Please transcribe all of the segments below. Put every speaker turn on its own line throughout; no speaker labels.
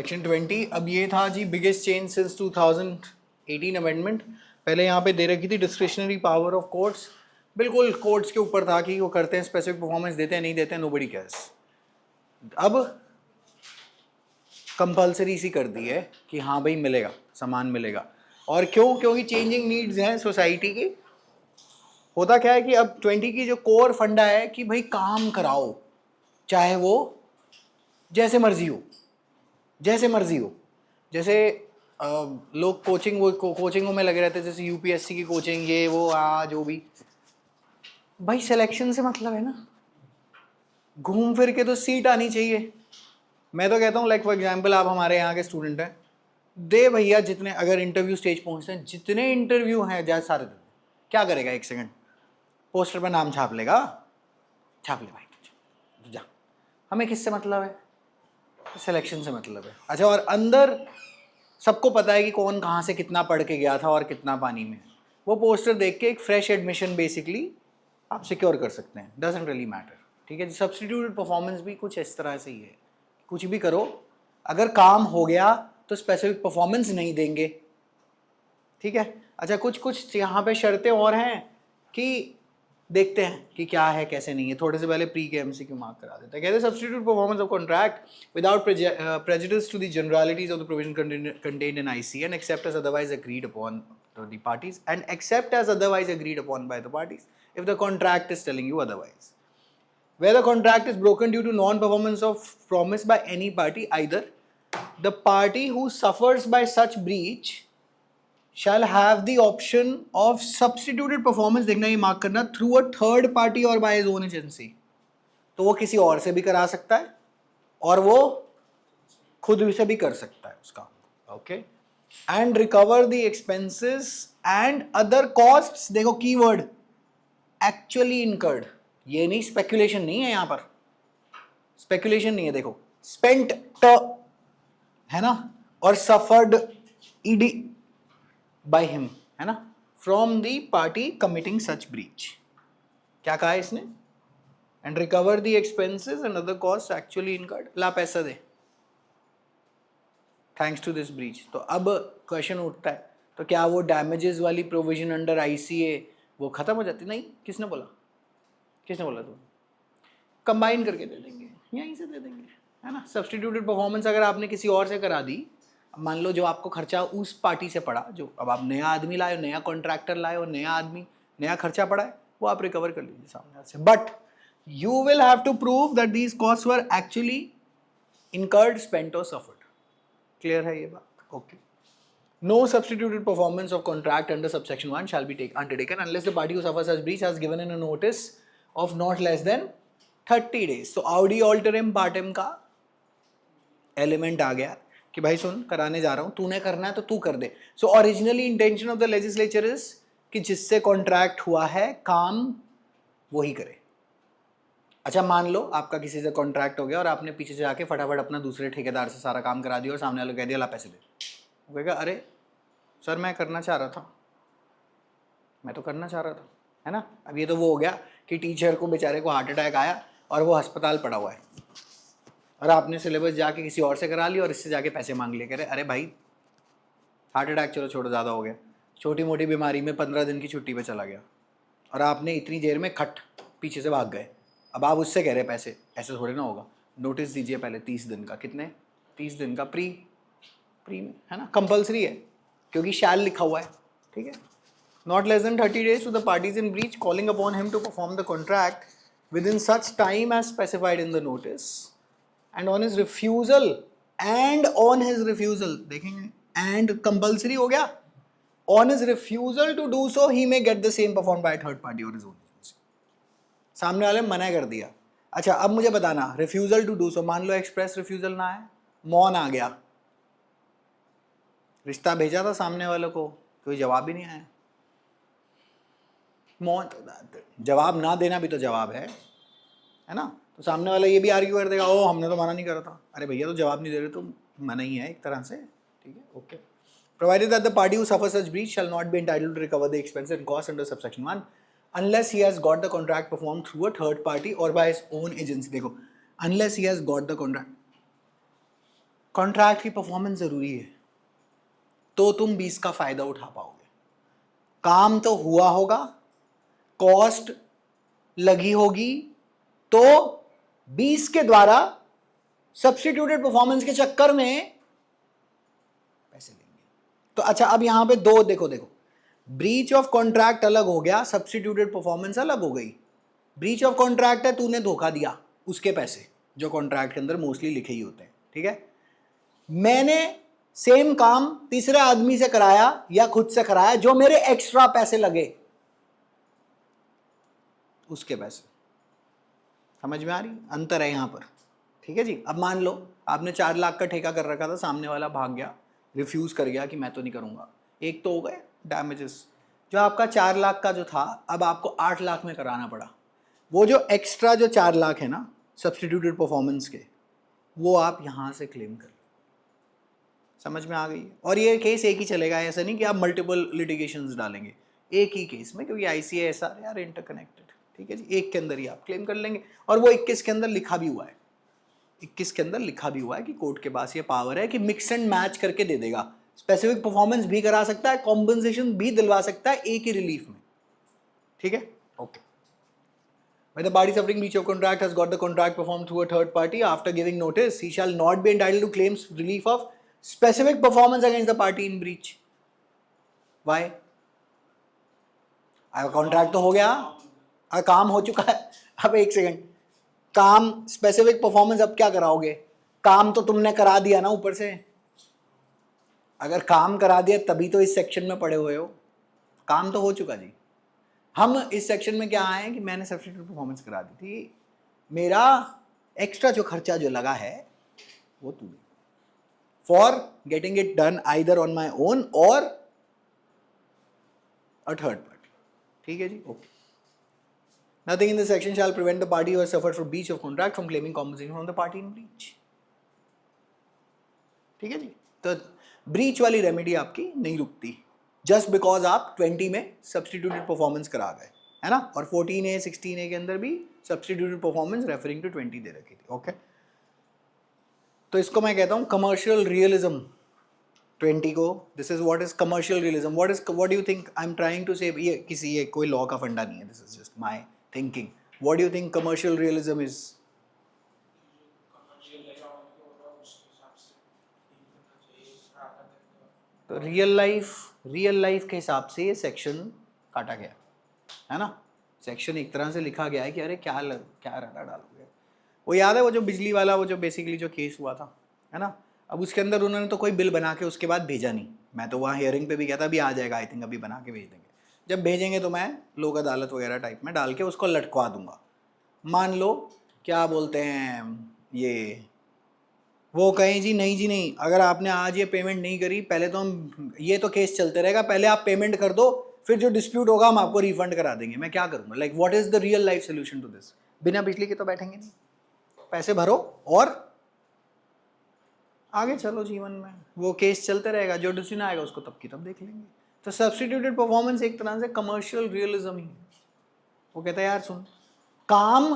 Section 20 अब ये था जी बिगेस्ट चेंज सिंस 2018 अमेंडमेंट। पहले यहाँ पे दे रखी थी डिस्क्रिशनरी पावर ऑफ कोर्ट्स, बिल्कुल कोर्ट्स के ऊपर था कि वो करते हैं स्पेसिफिक परफॉर्मेंस देते हैं नहीं देते हैं नोबडी केयर्स। अब कंपलसरी सी कर दी है कि हाँ भाई मिलेगा, सामान मिलेगा। और क्यों? क्योंकि चेंजिंग नीड्स हैं सोसाइटी की। होता क्या है कि अब 20 की जो कोर फंडा है कि भाई काम कराओ, चाहे वो जैसे मर्जी हो, जैसे मर्जी हो। जैसे लोग कोचिंगों में लगे रहते हैं, जैसे यूपीएससी की कोचिंग, ये वो जो भी। भाई सिलेक्शन से मतलब है ना, घूम फिर के तो सीट आनी चाहिए। मैं तो कहता हूँ लाइक फॉर एग्जांपल आप हमारे यहाँ के स्टूडेंट हैं, दे भैया जितने, अगर इंटरव्यू स्टेज पहुँचते हैं, जितने इंटरव्यू हैं जा सारे दे। क्या करेगा? 1 सेकंड पोस्टर पर नाम छाप लेगा, छाप ले भाई, जा। हमें किससे मतलब है? सिलेक्शन से मतलब है। अच्छा, और अंदर सबको पता है कि कौन कहाँ से कितना पढ़ के गया था और कितना पानी में। वो पोस्टर देख के एक फ्रेश एडमिशन बेसिकली आप सिक्योर कर सकते हैं। Doesn't really matter. ठीक है जी। सब्स्टिट्यूटेड परफॉर्मेंस भी कुछ इस तरह से ही है, कुछ भी करो, अगर काम हो गया तो स्पेसिफिक परफॉर्मेंस नहीं देंगे। ठीक है। अच्छा, कुछ यहाँ पे शर्तें और हैं कि देखते हैं कि क्या है कैसे नहीं है। थोड़े से पहले प्री के एमसीक्यू मार्क करा देता है। कहते हैं substitute performance of contract without prejudice to the generalities of the provision contained in IC and except as otherwise agreed upon the parties and except as otherwise agreed upon by the parties if the contract is telling you otherwise. Where the contract is broken due to non-performance of promise by any party, either the party who suffers by such breach shall have the option of substituted performance, देखना ये mark करना, through a third party or by his own agency। तो वो किसी और से भी करा सकता है और वो खुद से भी कर सकता है उसका। Okay. And recover the expenses and other costs, देखो कीवर्ड एक्चुअली इनकर्ड, ये नहीं स्पेकुलेशन नहीं है, यहां पर स्पेकुलेशन नहीं है। देखो स्पेंट है ना, और सफर्ड ईडी by him है ना, from the party committing such breach। क्या कहा है इसने? and recover the expenses and other costs actually incurred, ला पैसा दे thanks to this breach। तो अब क्वेश्चन उठता है, तो क्या वो डैमेजेस वाली प्रोविजन अंडर आईसीए वो खत्म हो जाती? नहीं। किसने बोला? किसने बोला? तुम कंबाइन करके दे देंगे, यहीं से दे देंगे, है ना। सब्स्टिट्यूटेड परफॉर्मेंस अगर आपने किसी और से करा दी, मान लो जो आपको खर्चा उस पार्टी से पड़ा, जो अब आप नया आदमी लाए हो, नया कॉन्ट्रैक्टर लाए हो, नया आदमी, नया खर्चा पड़ा है, वो आप रिकवर कर लीजिए सामने से। But you will have to prove that these cost were actually incurred, spent or suffered. Clear है ये बात? Okay. No substituted performance of contract under subsection 1 shall be undertaken unless the party who suffers such breach has given in a notice of not less than 30 days। तो आउडी ऑल्टरम पार्टम का element आ गया कि भाई सुन, कराने जा रहा हूं, तूने करना है तो तू कर दे। So originally intention of the legislature is कि जिससे कॉन्ट्रैक्ट हुआ है काम वही करे। अच्छा, मान लो आपका किसी से कॉन्ट्रैक्ट हो गया और आपने पीछे से आके फटाफट अपना दूसरे ठेकेदार से सारा काम करा दिया और सामने वाले कह दिया ला पैसे दे। वो कहेगा अरे सर मैं करना चाह रहा था, मैं तो करना चाह रहा था, है ना। अब ये तो वो हो गया कि टीचर को बेचारे को हार्ट अटैक आया और वो अस्पताल पड़ा हुआ है और आपने सिलेबस जाके किसी और से करा लिया और इससे जाके पैसे मांग लिए। कह रहे अरे भाई हार्ट अटैक चलो छोड़ो, ज़्यादा हो गया, छोटी मोटी बीमारी में 15 दिन की छुट्टी पे चला गया और आपने इतनी देर में खट पीछे से भाग गए। अब आप उससे कह रहे पैसे, ऐसे थोड़े ना होगा। नोटिस दीजिए पहले 30 दिन का। कितने? 30 दिन का प्री में, है ना। कंपल्सरी है क्योंकि शैल लिखा हुआ है। ठीक है। Not less than 30 days to the parties in breach calling upon him to perform the contract within such time as specified in the notice and on his refusal देखेंगे, and compulsory हो गया, on his refusal to do so he may get the same performed by a third party or his own agency। सामने वाले मना कर दिया। अच्छा, अब मुझे बताना, refusal to do so, मान लो एक्सप्रेस रिफ्यूजल ना है, मौन आ गया, रिश्ता भेजा था सामने वाले को, कोई जवाब ही नहीं आया, मौन। जवाब ना देना भी तो जवाब है ना। तो सामने वाला ये भी आर्ग्यू कर देगा, ओ हमने तो मना नहीं करा था। अरे भैया तो जवाब नहीं दे रहे तो मना ही है एक तरह से। ठीक है। Okay. Provided that the party who suffers such breach shall not be entitled to recover the expense and cost under subsection 1 unless he has got the contract perform through a third party or by his own agency. देखो, unless he has got the contract, contract की performance जरूरी है तो तुम 20 का फायदा उठा पाओगे। काम तो हुआ होगा, कॉस्ट लगी होगी, तो 20 के द्वारा सब्स्टिट्यूटेड परफॉर्मेंस के चक्कर में पैसे लेंगे। तो अच्छा, अब यहां पे दो देखो, ब्रीच ऑफ कॉन्ट्रैक्ट अलग हो गया, सब्स्टिट्यूटेड परफॉर्मेंस अलग हो गई। ब्रीच ऑफ कॉन्ट्रैक्ट है तूने धोखा दिया, उसके पैसे जो कॉन्ट्रैक्ट के अंदर मोस्टली लिखे ही होते हैं, ठीक है। मैंने सेम काम तीसरे आदमी से कराया या खुद से कराया, जो मेरे एक्स्ट्रा पैसे लगे उसके पैसे। समझ में आ रही अंतर है यहां पर, ठीक है जी। अब मान लो आपने 4 लाख का ठेका कर रखा था, सामने वाला भाग गया, रिफ्यूज कर गया कि मैं तो नहीं करूंगा, एक तो हो गए डैमेजेस। जो आपका 4 लाख का जो था, अब आपको 8 लाख में कराना पड़ा। वो जो एक्स्ट्रा जो 4 लाख है ना सब्स्टिट्यूटेड परफॉर्मेंस के, वो आप यहां से क्लेम कर। समझ में आ गई। और ये केस एक ही चलेगा, ऐसा नहीं कि आप मल्टीपल लिटिगेशंस डालेंगे, एक ही केस में, क्योंकि ICASR यार इंटरकनेक्टेड, ठीक है जी। एक के अंदर ही आप क्लेम कर लेंगे। और वो 21 के अंदर लिखा भी हुआ है, 21 के अंदर लिखा भी हुआ है कि कोर्ट के पास ये पावर है कि मिक्स एंड मैच करके दे देगा, स्पेसिफिक परफॉर्मेंस भी करा सकता है, कॉम्पनसेशन भी दिलवा सकता है एक ही रिलीफ में, ठीक है। Okay. When the party suffering breach of contract has got the contract performed through a third party after giving notice, he shall not be entitled to claim relief of specific performance against the party in breach. Why? अब contract तो हो गया, अब काम हो चुका है। अब एक सेकंड, काम स्पेसिफिक परफॉर्मेंस अब क्या कराओगे? काम तो तुमने करा दिया ना ऊपर से। अगर काम करा दिया तभी तो इस सेक्शन में पड़े हुए हो, काम तो हो चुका जी। हम इस सेक्शन में क्या आए हैं कि मैंने सब्स्टिट्यूट परफॉर्मेंस करा दी थी, मेरा एक्स्ट्रा जो खर्चा जो लगा है वो तू for getting it done either on my own और अ थर्ड पार्टी, ठीक है जी। Okay. Nothing in this section shall prevent the party who has suffered for breach of contract from claiming compensation from the party in breach, ठीक है जी। तो breach वाली remedy आपकी नहीं रुकती जस्ट बिकॉज आप 20 में सब्स्टिट्यूटेड परफॉर्मेंस करा गए, है ना। और 14A 16A के अंदर भी सब्स्टिट्यूटेड परफॉर्मेंस रेफरिंग टू 20 दे रखी थी, ओके। तो इसको मैं कहता हूं कमर्शियल रियलिज्म। 20 को, this is what is commercial realism, what do you think I am trying to say. ये कोई लॉ का फंडा नहीं है, this is just my thinking. What do you think commercial realism is? तो रियल लाइफ के हिसाब से ये सेक्शन काटा गया है ना। सेक्शन एक तरह से लिखा गया है कि अरे क्या रटा डालोगे। वो याद है वो जो बिजली वाला, वो जो बेसिकली जो केस हुआ था, है ना। अब उसके अंदर उन्होंने तो कोई बिल बना के उसके बाद भेजा नहीं। मैं तो वहाँ हियरिंग पे भी गया था, अभी आ जाएगा आई थिंक, अभी बना के भेज देंगे। जब भेजेंगे तो मैं लोक अदालत वगैरह टाइप में डाल के उसको लटकवा दूंगा। मान लो क्या बोलते हैं ये, वो कहें जी नहीं जी नहीं, अगर आपने आज ये पेमेंट नहीं करी, पहले तो हम, ये तो केस चलते रहेगा, पहले आप पेमेंट कर दो, फिर जो डिस्प्यूट होगा हम आपको रिफंड करा देंगे। मैं क्या करूँगा? Like what is the real life solution to this? बिना बिजली के तो बैठेंगे नहीं, पैसे भरो और आगे चलो जीवन में। वो केस चलते रहेगा, जो डिसीजन आएगा उसको तब की तब देख लेंगे। तो सब्स्टिट्यूटेड परफॉर्मेंस एक तरह से कमर्शियल रियलिज्म ही है। वो कहता है यार सुन, काम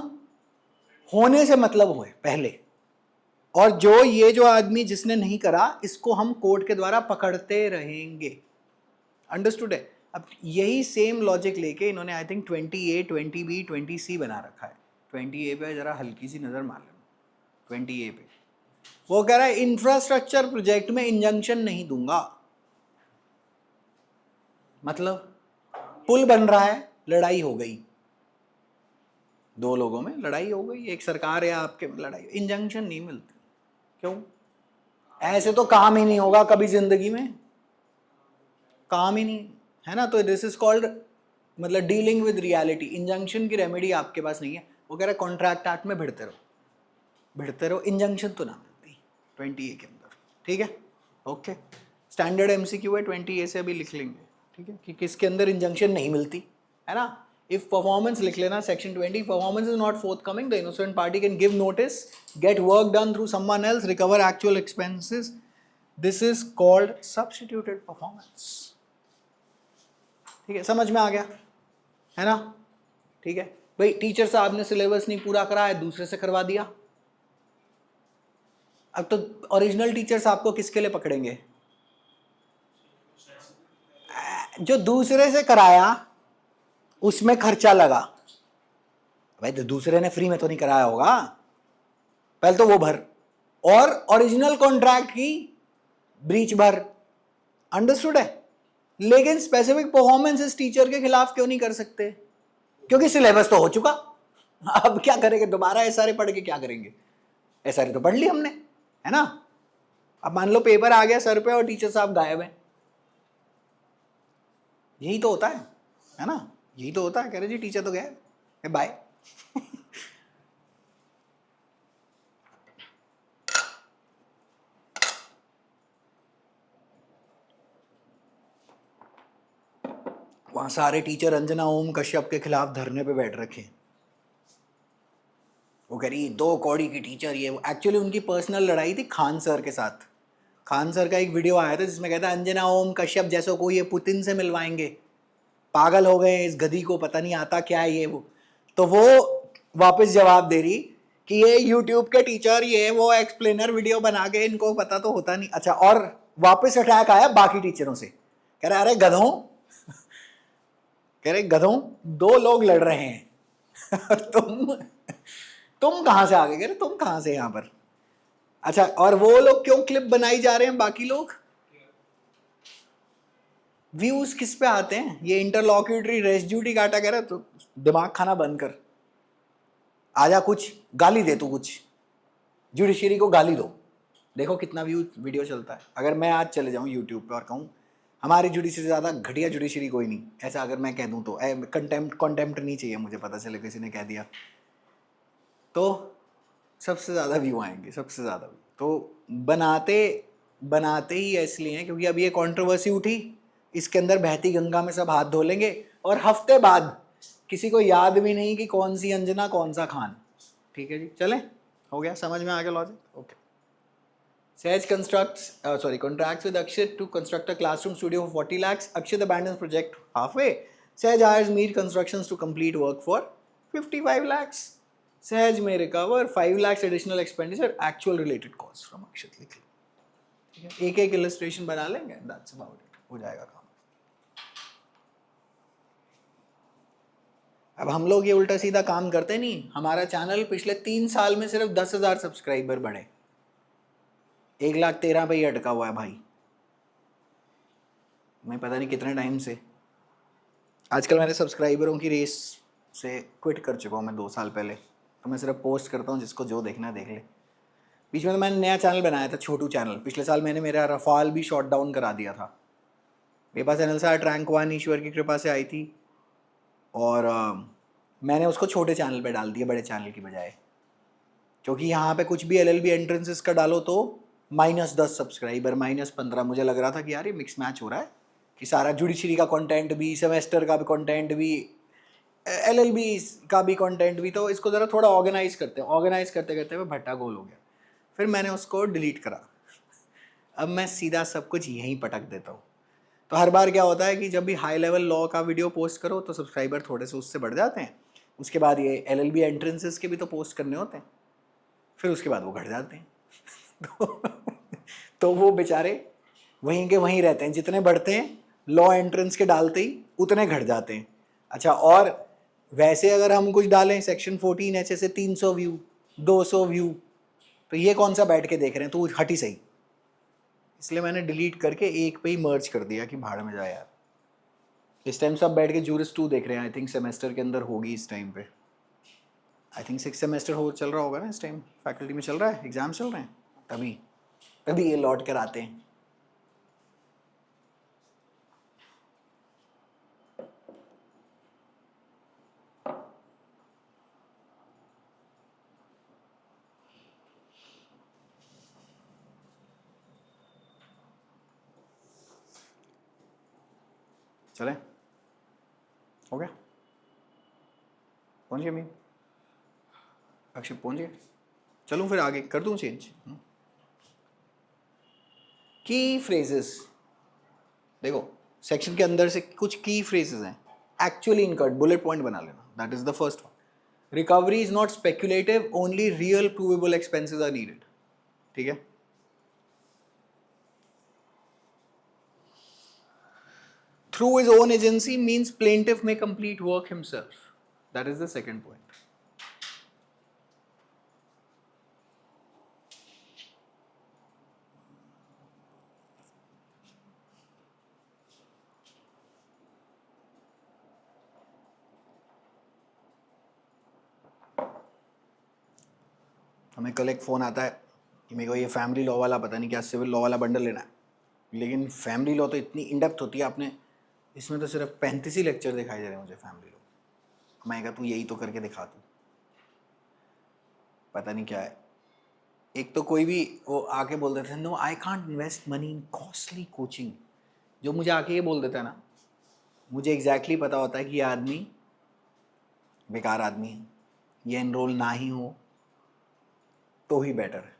होने से मतलब होए पहले, और जो आदमी जिसने नहीं करा, इसको हम कोर्ट के द्वारा पकड़ते रहेंगे। अंडरस्टूड है? अब यही सेम लॉजिक लेके इन्होंने I think 20A 20B 20C बना रखा है। 20A पे जरा हल्की सी नजर मार लेना। 20A पे वो कह रहा है इंफ्रास्ट्रक्चर प्रोजेक्ट में इंजंक्शन नहीं दूंगा। मतलब पुल बन रहा है, लड़ाई हो गई, दो लोगों में लड़ाई हो गई, एक सरकार या आपके में लड़ाई, इंजंक्शन नहीं मिलती। क्यों? ऐसे तो काम ही नहीं होगा कभी जिंदगी में, काम ही नहीं है ना। तो दिस इज कॉल्ड मतलब डीलिंग विद रियलिटी। इंजंक्शन की रेमेडी आपके पास नहीं है। वो कह रहा है कॉन्ट्रैक्ट एक्ट में भिड़ते रहो, इंजंक्शन तो ना मिलती 20A के अंदर, ठीक है। ओके, स्टैंडर्ड MCQ है 20A से, अभी लिख लेंगे, ठीक है, कि किसके अंदर इंजंक्शन नहीं मिलती, है ना। इफ परफॉर्मेंस लिख लेना section 20, performance is not forthcoming, the innocent party can give notice, get work done through someone else, recover actual expenses. This is called substituted performance, ठीक है। समझ में आ गया है ना? ठीक है भाई, टीचर साहब ने सिलेबस नहीं पूरा करा है, दूसरे से करवा दिया, अब तो ओरिजिनल टीचर्स आपको किसके लिए पकड़ेंगे? जो दूसरे से कराया उसमें खर्चा लगा, भाई तो दूसरे ने फ्री में तो नहीं कराया होगा, पहले तो वो भर, और ओरिजिनल कॉन्ट्रैक्ट की ब्रीच भर। अंडरस्टूड है? लेकिन स्पेसिफिक परफॉर्मेंस टीचर के खिलाफ क्यों नहीं कर सकते? क्योंकि सिलेबस तो हो चुका, अब क्या करेंगे? दोबारा एसआरए पढ़ के क्या करेंगे? एसआरए तो पढ़ ली हमने, है ना? अब मान लो पेपर आ गया सर पे और टीचर साहब गायब हैं, यही तो होता है ना? यही तो होता है, कह रहे जी टीचर तो गए, बाय। वहां सारे टीचर अंजना ओम कश्यप के खिलाफ धरने पे बैठ रखे हैं। वो कह रही 2 कौड़ी की टीचर, ये एक्चुअली उनकी पर्सनल लड़ाई थी खान सर के साथ। खान सर का एक वीडियो आया था जिसमें कहता अंजना ओम कश्यप जैसों को ये पुतिन से मिलवाएंगे, पागल हो गए इस गधी को, पता नहीं आता क्या है ये वो। तो वो वापस जवाब दे रही कि ये यूट्यूब के टीचर, ये वो एक्सप्लेनर वीडियो बना के इनको पता तो होता नहीं। अच्छा, और वापस अटैक आया बाकी टीचरों से, कह रहे अरे गधों, कह रहे गधों 2 लोग लड़ रहे हैं तुम कहां से आ गए? कह रहे तुम कहां से यहाँ पर? अच्छा, और वो लोग क्यों क्लिप बनाई जा रहे हैं? बाकी लोग व्यूज किस पे आते हैं? ये इंटरलॉक्यूटरी रेसिड्यूटी काटा, कह रहा तो दिमाग खाना बंद कर, आजा कुछ गाली दे, तू कुछ जुडिशरी को गाली दो, देखो कितना व्यू वीडियो चलता है। अगर मैं आज चले जाऊं यूट्यूब पे और कहूं हमारी जुडिशरी से ज़्यादा घटिया जुडिशरी कोई नहीं, ऐसा अगर मैं कह दूं तो कंटेम्प्ट नहीं चाहिए मुझे, पता चले किसी ने कह दिया तो सबसे ज़्यादा व्यू आएंगे, सबसे ज़्यादा। तो बनाते ही इसलिए हैं क्योंकि अब ये कंट्रोवर्सी उठी, इसके अंदर बहती गंगा में सब हाथ धो लेंगे और हफ्ते बाद किसी को याद भी नहीं कि कौन सी अंजना कौन सा खान। ठीक है जी, चलें, हो गया, समझ में आ गया logic? Okay. Sage contracts with Akshay to construct a classroom studio for 40 lakhs. Akshay abandons project halfway. Sage hires Mir Constructions to complete work for 55 lakhs. Sage may recover 5 lakhs additional expenditure, actual related costs from Akshay. लिख लो, एक एक illustration बना लेंगे, that's about it, हो जाएगा काम। अब हम लोग ये उल्टा सीधा काम करते नहीं। हमारा चैनल पिछले 3 साल में सिर्फ 10,000 सब्सक्राइबर बढ़े, 1,13,000 पे ही अटका हुआ है भाई, मैं पता नहीं कितने टाइम से। आजकल मैंने सब्सक्राइबरों की रेस से क्विट कर चुका हूँ मैं 2 साल पहले, तो मैं सिर्फ पोस्ट करता हूँ, जिसको जो देखना है देख ले। बीच में तो मैंने नया चैनल बनाया था, छोटू चैनल, पिछले साल मैंने मेरा रफाल भी शॉट डाउन करा दिया था। मेरे पास चैनल से रैंक 1 ईश्वर की कृपा से आई थी, और मैंने उसको छोटे चैनल पे डाल दिया बड़े चैनल की बजाय, क्योंकि यहाँ पे कुछ भी LLB एंट्रेंसेस का डालो तो -10 सब्सक्राइबर, -15। मुझे लग रहा था कि यार ये मिक्स मैच हो रहा है कि सारा जुडिशरी का कंटेंट भी, सेमेस्टर का भी कंटेंट भी, LLB का भी कंटेंट भी, तो इसको ज़रा थोड़ा ऑर्गेनाइज करते हैं। ऑर्गेनाइज करते करते मैं भट्टा गोल हो गया, फिर मैंने उसको डिलीट करा। अब मैं सीधा सब कुछ यहीं पटक देता हूँ। तो हर बार क्या होता है कि जब भी हाई लेवल लॉ का वीडियो पोस्ट करो तो सब्सक्राइबर थोड़े से उससे बढ़ जाते हैं, उसके बाद ये LLB एंट्रेंसेस के भी तो पोस्ट करने होते हैं, फिर उसके बाद वो घट जाते हैं तो वो बेचारे वहीं के वहीं रहते हैं, जितने बढ़ते हैं लॉ एंट्रेंस के डालते ही उतने घट जाते हैं। अच्छा, और वैसे अगर हम कुछ डालें सेक्शन 14 ऐसे से 300 व्यू, 200 व्यू, तो ये कौन सा बैठ के देख रहे हैं, तो हट ही सही। इसलिए मैंने डिलीट करके एक पे ही मर्ज कर दिया कि भाड़ में जाए यार। इस टाइम सब बैठ के जूरिस 2 देख रहे हैं, आई थिंक सेमेस्टर के अंदर होगी इस टाइम पे, आई थिंक 6 सेमेस्टर हो चल रहा होगा ना इस टाइम, फैकल्टी में चल रहा है, एग्जाम चल रहे हैं, तभी ये लौट कर आते हैं। चले, हो गया, पहुंच गए मैं, अक्षय पहुंच गए, चलूँ फिर आगे कर दूँ चेंज। की फ्रेजेस देखो, सेक्शन के अंदर से कुछ की फ्रेजेस हैं एक्चुअली इनकट, बुलेट पॉइंट बना लेना, that is the first one. Recovery is not speculative, only real provable expenses are needed. ठीक है। Through his own agency means plaintiff may complete work himself. That is the second point. हमें कल एक phone आता है कि मेरे को ये फैमिली लॉ वाला पता नहीं क्या सिविल लॉ वाला बंडल लेना है, लेकिन फैमिली लॉ तो इतनी इनडेप्थ होती है, आपने इसमें तो सिर्फ 35 ही लेक्चर दिखाई दे रहे हैं मुझे फैमिली लॉ। मैं कहा तू यही तो करके दिखा तू, पता नहीं क्या है। एक तो कोई भी वो आके बोल देते हैं no I can't invest money in costly coaching. जो मुझे आके ये बोल देता है ना, मुझे एग्जैक्टली पता होता है कि ये आदमी बेकार आदमी है, ये एनरोल ना ही हो तो ही बेटर है।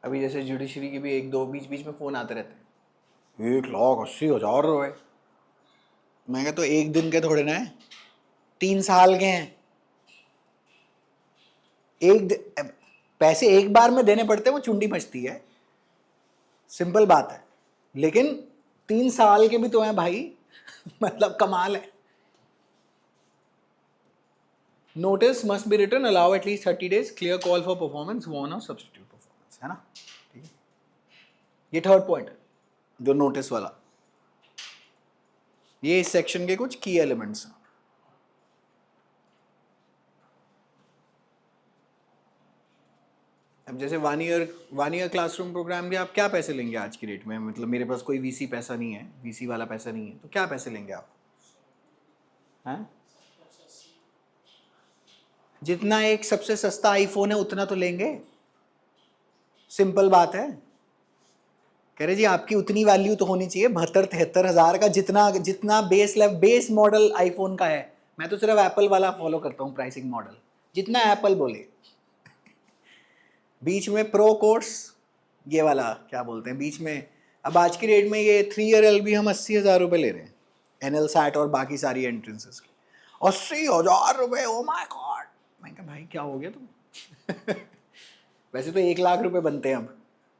अभी जैसे जुडिशरी के भी एक दो बीच बीच में फ़ोन आते रहते हैं, 1,80,000 रुपये। मैं कहा तो एक दिन के थोड़े ना है, 3 साल के हैं। पैसे एक बार में देने पड़ते हैं, वो चुंडी मचती है, सिंपल बात है। लेकिन 3 साल के भी तो हैं भाई मतलब कमाल है। Notice must be written, allow at least 30 days, clear call for performance, warn or substitute performance, है ना। ठीक है, ये थर्ड पॉइंट है जो नोटिस वाला। ये इस सेक्शन के कुछ की एलिमेंट्स हैं। अब जैसे वन ईयर क्लासरूम प्रोग्राम के आप क्या पैसे लेंगे आज की डेट में? मतलब मेरे पास कोई वीसी पैसा नहीं है, वीसी वाला पैसा नहीं है, तो क्या पैसे लेंगे आप? हैं? जितना एक सबसे सस्ता आईफोन है उतना तो लेंगे, सिंपल बात है। कह रहे जी आपकी उतनी वैल्यू तो होनी चाहिए 72-73 हज़ार का, जितना बेस मॉडल आईफोन का है। मैं तो सिर्फ एप्पल वाला फॉलो करता हूँ प्राइसिंग मॉडल, जितना एप्पल बोले। बीच में प्रो कोर्स ये वाला क्या बोलते हैं बीच में। अब आज की रेट में ये 3 year LB हम 80,000 रुपये ले रहे हैं, NL SAT और बाकी सारी एंट्रेंसेस के 80,000 रुपये। ओ माय गॉड, मैं कहा भाई क्या हो गया तुम वैसे तो 1 लाख रुपए बनते हैं अब,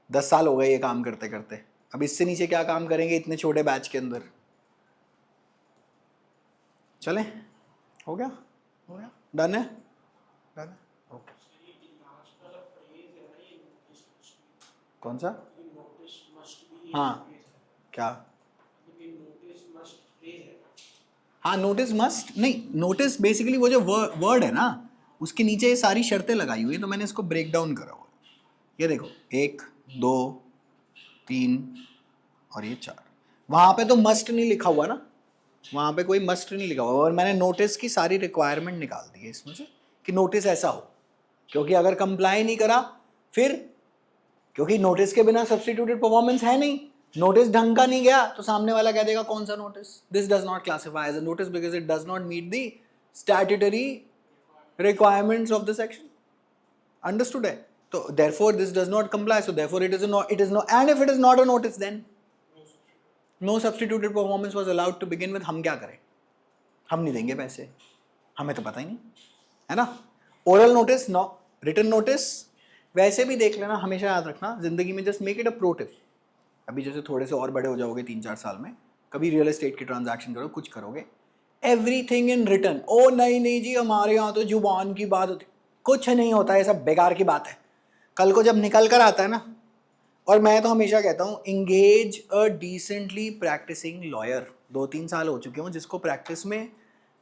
10 साल हो गए ये काम करते करते। अब इससे नीचे क्या काम करेंगे इतने छोटे बैच के अंदर। चलें, हो गया डन है, डन है, ओके। कौन सा? हाँ क्या? हाँ नोटिस मस्ट नहीं, नोटिस बेसिकली वो जो वर्ड है ना उसके नीचे ये सारी शर्तें लगाई हुई है, तो मैंने इसको ब्रेक डाउन करा हुआ। ये देखो 1 2 3 और ये 4। वहाँ पे तो मस्ट नहीं लिखा हुआ ना, वहाँ पे कोई मस्ट नहीं लिखा हुआ, और मैंने नोटिस की सारी रिक्वायरमेंट निकाल दी है इसमें से कि नोटिस ऐसा हो। क्योंकि अगर कंप्लाई नहीं करा फिर, क्योंकि नोटिस के बिना सब्स्टिट्यूटेड परफॉर्मेंस है नहीं, नोटिस ढंग का नहीं गया तो सामने वाला कह देगा कौन सा notice, this does not classify as a notice because it does not meet the statutory requirements of the section. Understood है? तो therefore this does not comply, so therefore it is no, and if it is not a notice then no substituted performance was allowed to begin with। हम क्या करें, हम नहीं देंगे पैसे, हमें तो पता ही नहीं है ना। Oral notice no, written notice वैसे भी देख लेना, हमेशा याद रखना जिंदगी में, just make it a pro tip. अभी जैसे थोड़े से और बड़े हो जाओगे 3-4 साल में, कभी रियल एस्टेट की ट्रांजैक्शन करो, कुछ करोगे, एवरीथिंग इन रिटर्न। ओ नहीं जी हमारे यहाँ तो जुबान की बात होती, कुछ नहीं होता है, सब बेकार की बात है। कल को जब निकल कर आता है ना, और मैं तो हमेशा कहता हूँ इंगेज अ डिसेंटली प्रैक्टिसिंग लॉयर। 2-3 साल हो चुके हों जिसको प्रैक्टिस में,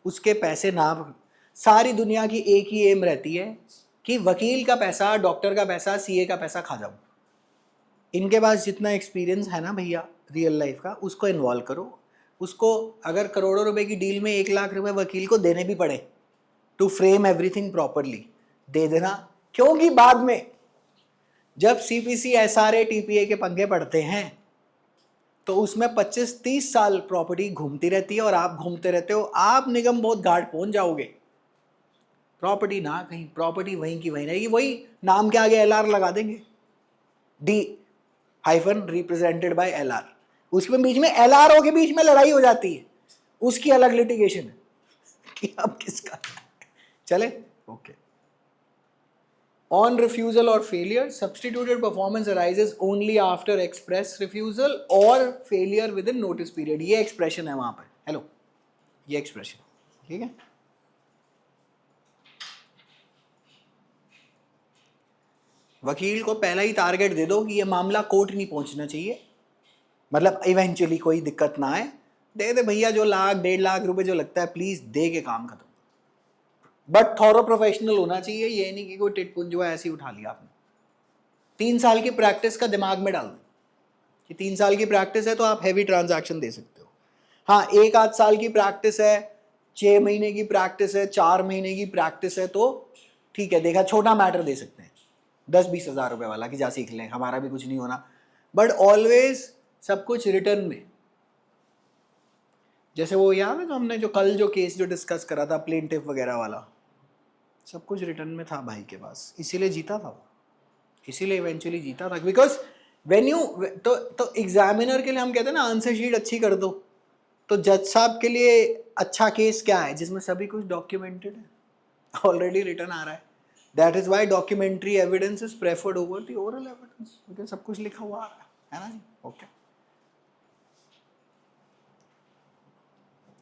उसके पैसे ना, सारी दुनिया की एक ही एम रहती है कि वकील का पैसा, डॉक्टर का पैसा, सीए का पैसा खा जाऊँ। इनके पास जितना एक्सपीरियंस है ना भैया रियल लाइफ का, उसको इन्वॉल्व करो। उसको अगर करोड़ों रुपए की डील में 1 लाख रुपए वकील को देने भी पड़े टू फ्रेम एवरीथिंग प्रॉपरली, दे देना। क्योंकि बाद में जब सीपीसी एसआरए टीपीए के पंगे पड़ते हैं तो उसमें 25-30 साल प्रॉपर्टी घूमती रहती है और आप घूमते रहते हो, आप निगम बहुत घाट पहुंच जाओगे। प्रॉपर्टी ना कहीं, प्रॉपर्टी वहीं की वहीं रहेगी, वही नाम के आगे एलआर लगा देंगे, D- रिप्रेजेंटेड बाय LR। उसमें बीच में LRO के बीच में लड़ाई हो जाती है, उसकी अलग लिटिगेशन है कि अब किसका चले। Okay. On refusal or failure, substituted performance arises only after express refusal or failure within notice period. ये expression है वहां पर, हेलो, ये expression, ठीक है। वकील को पहला ही टारगेट दे दो कि ये मामला कोर्ट नहीं पहुंचना चाहिए, मतलब इवेंचुअली कोई दिक्कत ना आए, दे दे भैया जो 1.5 लाख रुपए जो लगता है प्लीज दे के काम खत्म। बट थॉरो प्रोफेशनल होना चाहिए, ये नहीं कि कोई टिटपुंजवा ऐसे ही उठा लिया आपने। 3 साल की प्रैक्टिस का दिमाग में डाल दो कि 3 साल की प्रैक्टिस है तो आप हैवी ट्रांजैक्शन दे सकते हो। हाँ, 1 आध साल की प्रैक्टिस है, 6 महीने की प्रैक्टिस है, 4 महीने की प्रैक्टिस है तो ठीक है, देखा, छोटा मैटर दे सकते हैं 10-20 हज़ार रुपए वाला कि जा सीख लें, हमारा भी कुछ नहीं होना। बट ऑलवेज सब कुछ रिटर्न में। जैसे वो याद है जो हमने जो कल जो केस जो डिस्कस करा था प्लेंटिफ वगैरह वाला, सब कुछ रिटर्न में था भाई के पास, इसीलिए जीता था वो, इसीलिए इवेंचुअली जीता था। बिकॉज वेन यू तो एग्जामिनर के लिए हम कहते हैं ना आंसर शीट अच्छी कर दो, तो जज साहब के लिए अच्छा केस क्या है जिसमें सभी कुछ डॉक्यूमेंटेड है, ऑलरेडी रिटर्न आ रहा है। That is why documentary evidence is preferred over the oral evidence, क्योंकि सब कुछ लिखा हुआ आ रहा है ना जी। ओके,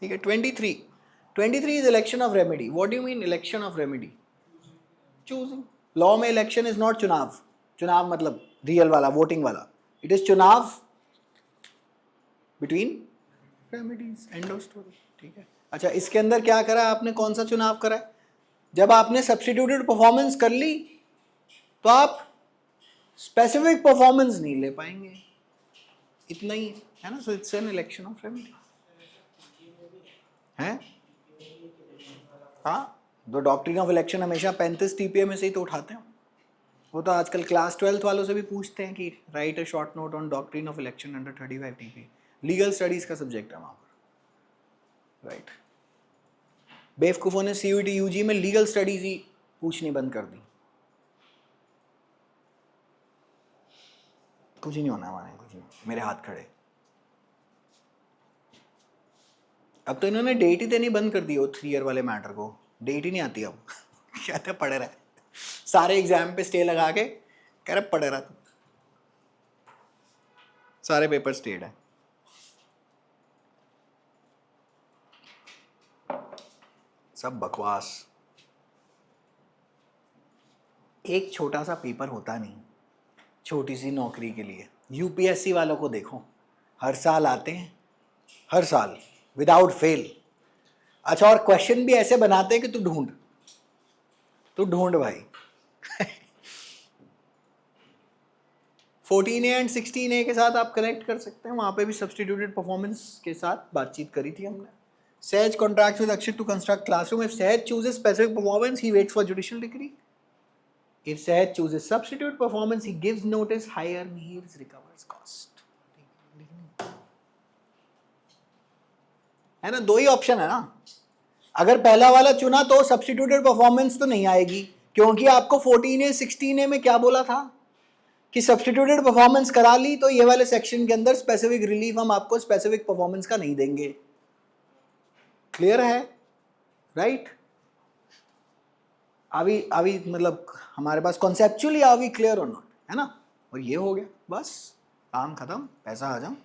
ठीक है। 23 is election of remedy. What do you mean election of remedy? Choosing. Law में इलेक्शन इज नॉट चुनाव, चुनाव मतलब रियल वाला वोटिंग वाला, इट इज चुनाव between remedies, end of story, ठीक है। अच्छा, इसके अंदर क्या करा आपने, कौन सा चुनाव करा है? जब आपने सब्स्टिट्यूटेड परफॉर्मेंस कर ली तो आप स्पेसिफिक परफॉर्मेंस नहीं ले पाएंगे, इतना ही है ना। So it's an election of remedy है। हाँ, तो डॉक्ट्रिन ऑफ इलेक्शन हमेशा 35 टीपीए में से ही तो उठाते हैं। वो तो आजकल क्लास 12th वालों से भी पूछते हैं कि right a short note on doctrine of election under 35 TPA. Legal studies का सब्जेक्ट है वहां पर, राइट। बेवकूफों ने सीयूईटी यूजी में लीगल स्टडीज ही पूछनी बंद कर दी। कुछ ही नहीं होना हमारे, कुछ नहीं, मेरे हाथ खड़े। अब तो इन्होंने डेट ही देनी बंद कर दी हो 3 ईयर वाले मैटर को, डेट ही नहीं आती अब। कहते पढ़े रहे, सारे एग्जाम पे स्टे लगा के कह रहे पढ़े रहा, सारे पेपर स्टेड है। सब बकवास। एक छोटा सा पेपर होता नहीं छोटी सी नौकरी के लिए। यूपीएससी वालों को देखो, हर साल आते हैं, हर साल विदाउट फेल। अच्छा, और क्वेश्चन भी ऐसे बनाते हैं कि तू ढूंढ भाई। 14A एंड 16A के साथ आप कनेक्ट कर सकते हैं, वहां पे भी सब्स्टिट्यूटेड परफॉर्मेंस के साथ बातचीत करी थी हमने। Sage contracts with Akshit to construct classroom. If Sage chooses specific performance, he waits for judicial decree. If Sage chooses substitute performance, he gives notice, higher he recovers cost. है ना, 2 ही option है ना। अगर पहला वाला चुना तो सब्स्टिट्यूटेड परफॉर्मेंस तो नहीं आएगी, क्योंकि आपको 14A 16A में क्या बोला था कि सब्स्टिट्यूटेड परफॉर्मेंस करा ली तो ये वाले सेक्शन के अंदर स्पेसिफिक रिलीफ हम आपको स्पेसिफिक परफॉर्मेंस का नहीं देंगे। क्लियर है, राइट? अभी मतलब हमारे पास कॉन्सेप्चुअली आर वी क्लियर और नॉट, है ना। और ये हो गया, बस काम खत्म, पैसा हजम।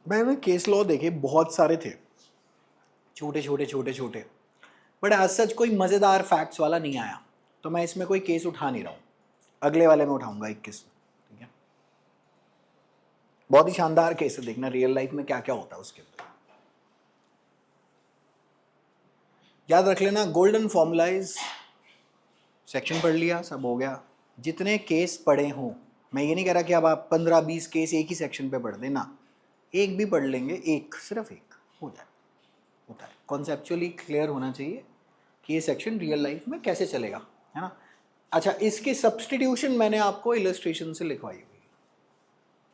मैंने केस लॉ देखे बहुत सारे थे, छोटे छोटे छोटे छोटे, बट आज सच कोई मज़ेदार फैक्ट्स वाला नहीं आया, तो मैं इसमें कोई केस उठा नहीं रहा हूँ। अगले वाले में उठाऊंगा 21 में, ठीक है। बहुत ही शानदार केस है, देखना रियल लाइफ में क्या क्या होता है उसके अंदर। याद रख लेना, गोल्डन फॉर्मूला इज, सेक्शन पढ़ लिया, सब हो गया। जितने केस पढ़े हों, मैं ये नहीं कह रहा कि अब आप 15-20 केस एक ही सेक्शन पे पढ़ देना, एक भी पढ़ लेंगे, एक सिर्फ एक हो जाए, होता है। कॉन्सेप्चुअली क्लियर होना चाहिए कि ये सेक्शन रियल लाइफ में कैसे चलेगा, है ना। अच्छा, इसके सब्सटीट्यूशन मैंने आपको इलस्ट्रेशन से लिखवाई हुई,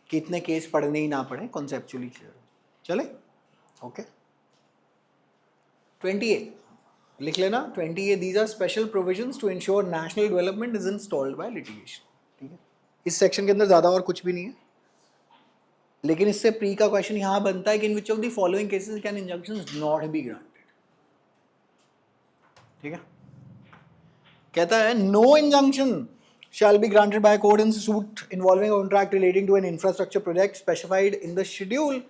कि इतने केस पढ़ने ही ना पढ़े, कॉन्सेप्चुअली क्लियर हो चले। ओके, 28 लिख लेना। 28, these are special provisions to insure national development is installed by litigation, ठीक है। इस सेक्शन के अंदर ज़्यादा और कुछ भी नहीं है, लेकिन इससे प्री का क्वेश्चन यहाँ बनता है कि in which of the following cases can injunctions not be granted, ठीक है। कहता है no injunction shall be granted by a court in suit involving a contract relating to an infrastructure project specified in the schedule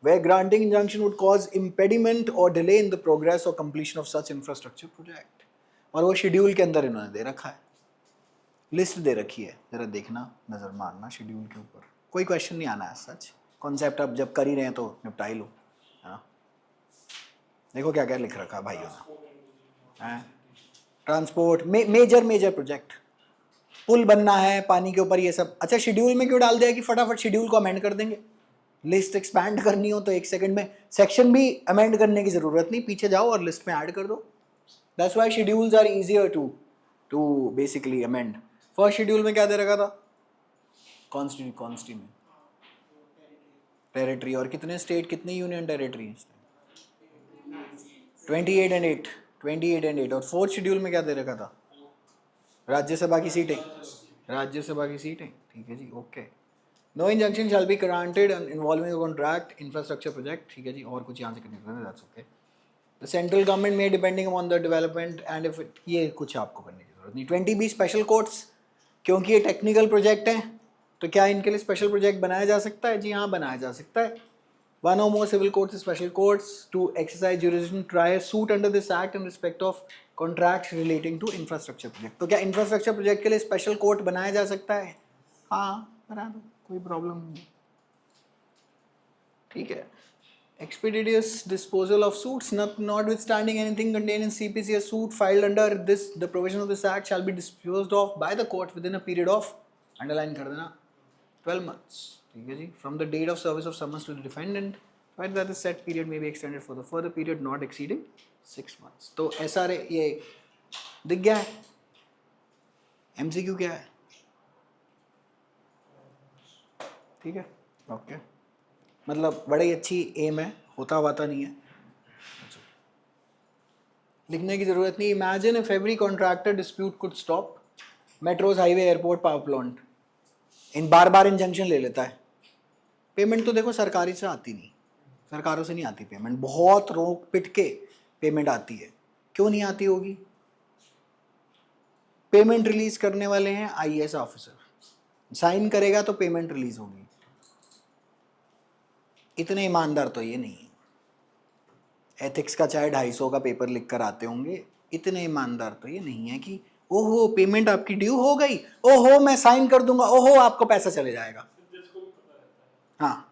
where granting injunction would cause impediment or delay in the progress or completion of such infrastructure project। और वो schedule के अंदर इन्होंने दे रखा है, list दे रखी है, जरा देखना, नजर मारना शेड्यूल के ऊपर। कोई क्वेश्चन नहीं आना है सच, कॉन्सेप्ट अब जब कर ही रहे हैं तो निपटा ही लो, है ना। देखो क्या क्या लिख रखा है भाइयों ने, ट्रांसपोर्ट मेजर प्रोजेक्ट, पुल बनना है पानी के ऊपर, ये सब। अच्छा, शेड्यूल में क्यों डाल दिया कि फटाफट शेड्यूल को अमेंड कर देंगे, लिस्ट एक्सपैंड करनी हो तो 1 सेकंड में, सेक्शन भी अमेंड करने की जरूरत नहीं, पीछे जाओ और लिस्ट में ऐड कर दो। That's why schedules are easier to basically amend. First schedule में क्या दे रखा था, कॉन्स्टी में टेरिटरी, और कितने स्टेट कितनी यूनियन टेरिटरी, 28 एंड 8। और फोर्थ शेड्यूल में क्या दे रखा था, राज्यसभा की सीटें, ठीक है जी, okay. No injunction shall be granted involving a contract infrastructure project, ठीक है जी। और कुछ यहाँ से करने का, that's okay. The central government में depending on the development and if ये कुछ आपको करने की जरूरत नहीं। 20B स्पेशल कोर्ट्स, क्योंकि ये टेक्निकल प्रोजेक्ट हैं तो क्या इनके लिए स्पेशल प्रोजेक्ट बनाया जा सकता है, जी हाँ बनाया जा सकता है। One or more civil courts, special courts to exercise jurisdiction, try a suit under this act in respect of contracts relating to infrastructure project। तो क्या इंफ्रास्ट्रक्चर प्रोजेक्ट के लिए स्पेशल कोर्ट बनाया जा सकता है, हाँ बना दो, कोई प्रॉब्लम नहीं, ठीक है। Expeditious disposal of suits, notwithstanding anything contained in CPC, a suit filed under this the provision of this act shall be disposed of by the court within a period of, underline कर देना, 12 months, ठीक है जी, from the date of service of summons to the defendant, provided that the said period may be extended for the further period not exceeding 6 months। तो SRA ये दिख गया है, MCQ क्या है, ठीक है, ओके। मतलब बड़ी अच्छी एम है, होता वाता नहीं है, लिखने की जरूरत नहीं। Imagine if every contractor dispute could stop, metros, highway, airport, power plant, in bar injunction ले लेता है। पेमेंट तो देखो सरकारी से आती नहीं, सरकारों से नहीं आती पेमेंट, बहुत रोक पिट के पेमेंट आती है। क्यों नहीं आती होगी, पेमेंट रिलीज करने वाले हैं IAS ऑफिसर, साइन करेगा तो पेमेंट रिलीज होगी। इतने ईमानदार तो ये नहीं है, एथिक्स का चाहे 250 का पेपर लिख कर आते होंगे, इतने ईमानदार तो ये नहीं है कि ओहो पेमेंट आपकी ड्यू हो गई, ओहो मैं साइन कर दूंगा, ओहो आपको पैसा चले जाएगा। हाँ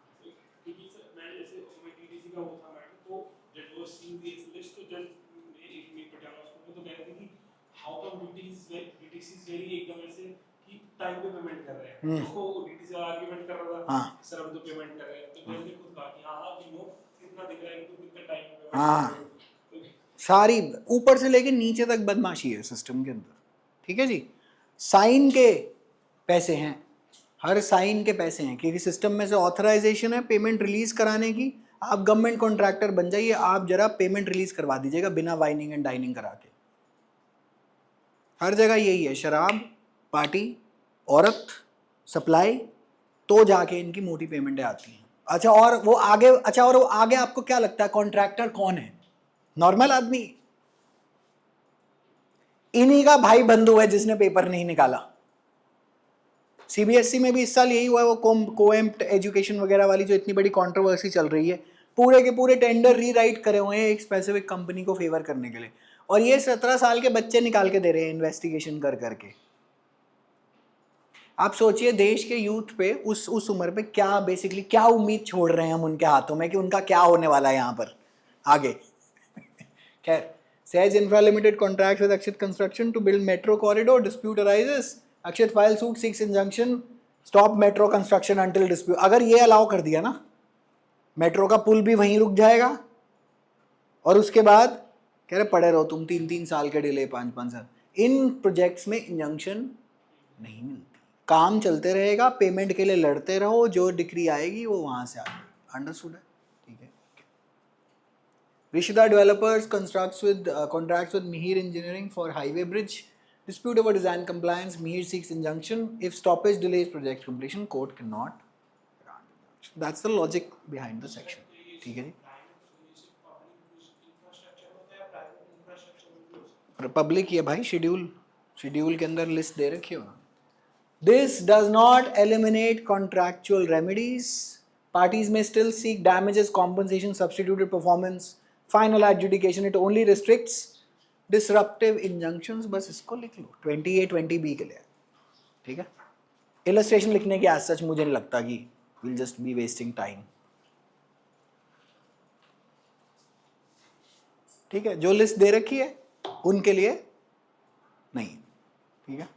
टाइम पे पेमेंट कर रहे हैं, तो डीटी से आर्गुमेंट कर रहा था,
हाँ
सर अभी तो पेमेंट कर रहे हैं, तो मैंने खुद कहा कि हाँ वी नो कितना दिख रहा है कि कितना टाइम पे पेमेंट
हाँ, सारी ऊपर से लेके नीचे तक बदमाशी है सिस्टम के अंदर, ठीक है जी। साइन के पैसे हैं, हर साइन के पैसे हैं, क्योंकि सिस्टम में से ऑथराइजेशन है पेमेंट रिलीज कराने की। आप गवर्नमेंट कॉन्ट्रैक्टर बन जाइए, आप जरा पेमेंट रिलीज करवा दीजिएगा बिना वाइनिंग एंड डाइनिंग करा के। हर जगह यही है, शराब, पार्टी, औरत, सप्लाई, तो जाके इनकी मोटी पेमेंटें आती हैं। अच्छा और वो आगे आपको क्या लगता है कॉन्ट्रैक्टर कौन है, नॉर्मल आदमी, इन्हीं का भाई बंधु है जिसने पेपर नहीं निकाला, सीबीएसई में भी इस साल यही हुआ है, वो कोएम्प्ट एजुकेशन वगैरह वाली जो इतनी बड़ी कंट्रोवर्सी चल रही है, पूरे के पूरे टेंडर रीराइट करे हुए हैं एक स्पेसिफिक कंपनी को फेवर करने के लिए, और ये 17 साल के बच्चे निकाल के दे रहे हैं इन्वेस्टिगेशन कर करके। आप सोचिए देश के यूथ पे उस उम्र पे क्या बेसिकली क्या उम्मीद छोड़ रहे हैं हम उनके हाथों में कि उनका क्या होने वाला है यहाँ पर आगे। खैर, Sage Infra Limited contracts with Akshit Construction to build metro corridor. Dispute arises. Akshit file suit, seeks injunction. Stop metro construction until dispute. अगर ये अलाउ कर दिया ना, मेट्रो का पुल भी वहीं रुक जाएगा, और उसके बाद कह रहे पड़े रहो तुम 3-3 साल के डिले, 5-5 साल। इन प्रोजेक्ट्स में इंजंक्शन नहीं मिलती, काम चलते रहेगा, पेमेंट के लिए लड़ते रहो, जो डिक्री आएगी वो वहां से आएगी। अंडरस्टूड है? ठीक है। Rishida Developers contracts with Mihir Engineering for highway bridge. Dispute over design compliance. Mihir seeks injunction. If stoppage delays project completion, court cannot grant injunction. That's the logic behind the section. ठीक है जी? Public ही है भाई, schedule के अंदर list दे रखी हो ना। This does not eliminate contractual remedies. Parties may still seek damages, compensation, substituted performance, final adjudication. It only restricts disruptive injunctions. बस इसको लिख लो 20A 20B के लिए, ठीक है? इलस्ट्रेशन लिखने की आज सच मुझे नहीं लगता कि we'll just be wasting time. ठीक है, जो लिस्ट दे रखी है उनके लिए नहीं, ठीक है?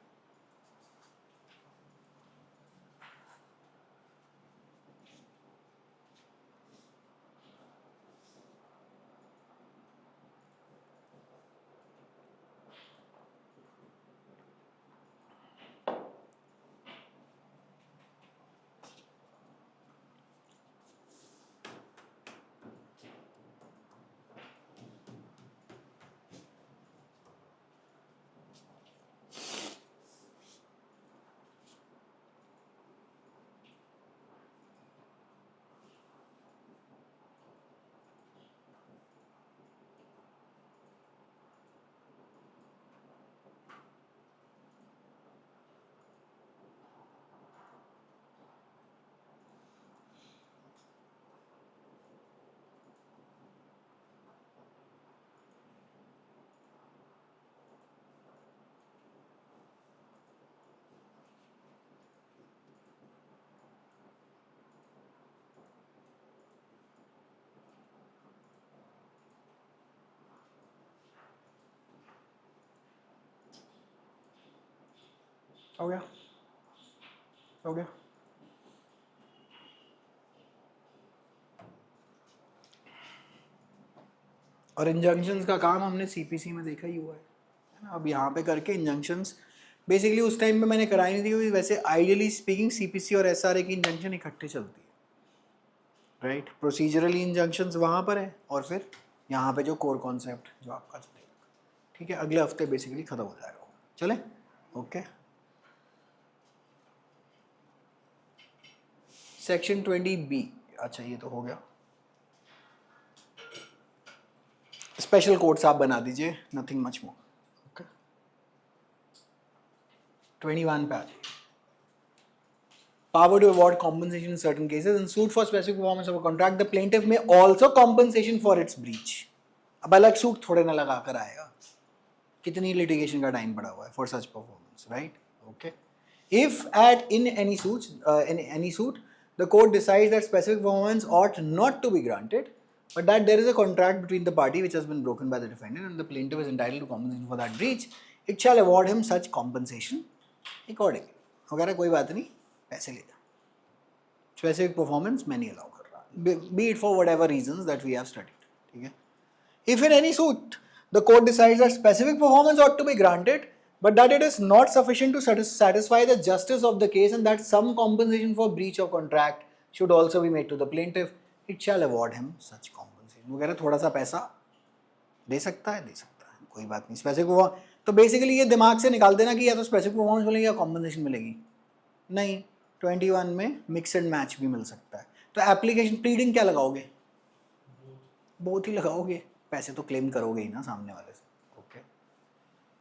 हो गया, हो गया। और इंजंक्शंस का काम हमने सीपीसी में देखा ही हुआ है ना। अब यहाँ पे करके इंजंक्शंस बेसिकली उस टाइम में मैंने कराई नहीं थी, क्योंकि वैसे आइडियली स्पीकिंग सीपीसी और एसआरए की इंजंक्शन इकट्ठे चलती है, राइट? प्रोसीजरली इंजंक्शंस वहाँ पर है, और फिर यहाँ पे जो कोर कॉन्सेप्ट जो आपका चलेगा, ठीक है? अगले हफ्ते बेसिकली खत्म हो जाएगा। चले, ओके। सेक्शन 20B, अच्छा ये तो हो गया। स्पेशल कोड्स आप बना दीजिए, नथिंग मच मोर, ओके। 21 पे आ जाइए। Power to award compensation in certain cases and suit for specific performance of a contract. The plaintiff may also compensation for its breach. अब अलग सूट थोड़े ना लगा कर आएगा, कितनी लिटिगेशन का टाइम पड़ा हुआ है for such performance, right? Okay. If in any suit, the court decides that specific performance ought not to be granted, but that there is a contract between the party which has been broken by the defendant and the plaintiff is entitled to compensation for that breach, it shall award him such compensation accordingly. वगैरह कोई बात नहीं, पैसे ले जा। Specific performance मैं नहीं allow कर रहा, be it for whatever reasons that we have studied, ठीक है? If in any suit the court decides that specific performance ought to be granted, but that it is not sufficient to satisfy the justice of the case and that some compensation for breach of contract should also be made to the plaintiff, it shall award him such compensation. वगैरह थोड़ा सा पैसा दे सकता है, कोई बात नहीं। Specific तो बेसिकली ये दिमाग से निकाल देना कि या तो स्पेसिफिक परफॉर्मेंस मिलेगी या कॉम्पनसेशन मिलेगी, नहीं 21 में मिक्स एंड मैच भी मिल सकता है। तो एप्लीकेशन प्लीडिंग क्या लगाओगे? बोथ ही लगाओगे, पैसे तो क्लेम करोगे ही ना सामने वाले से, okay.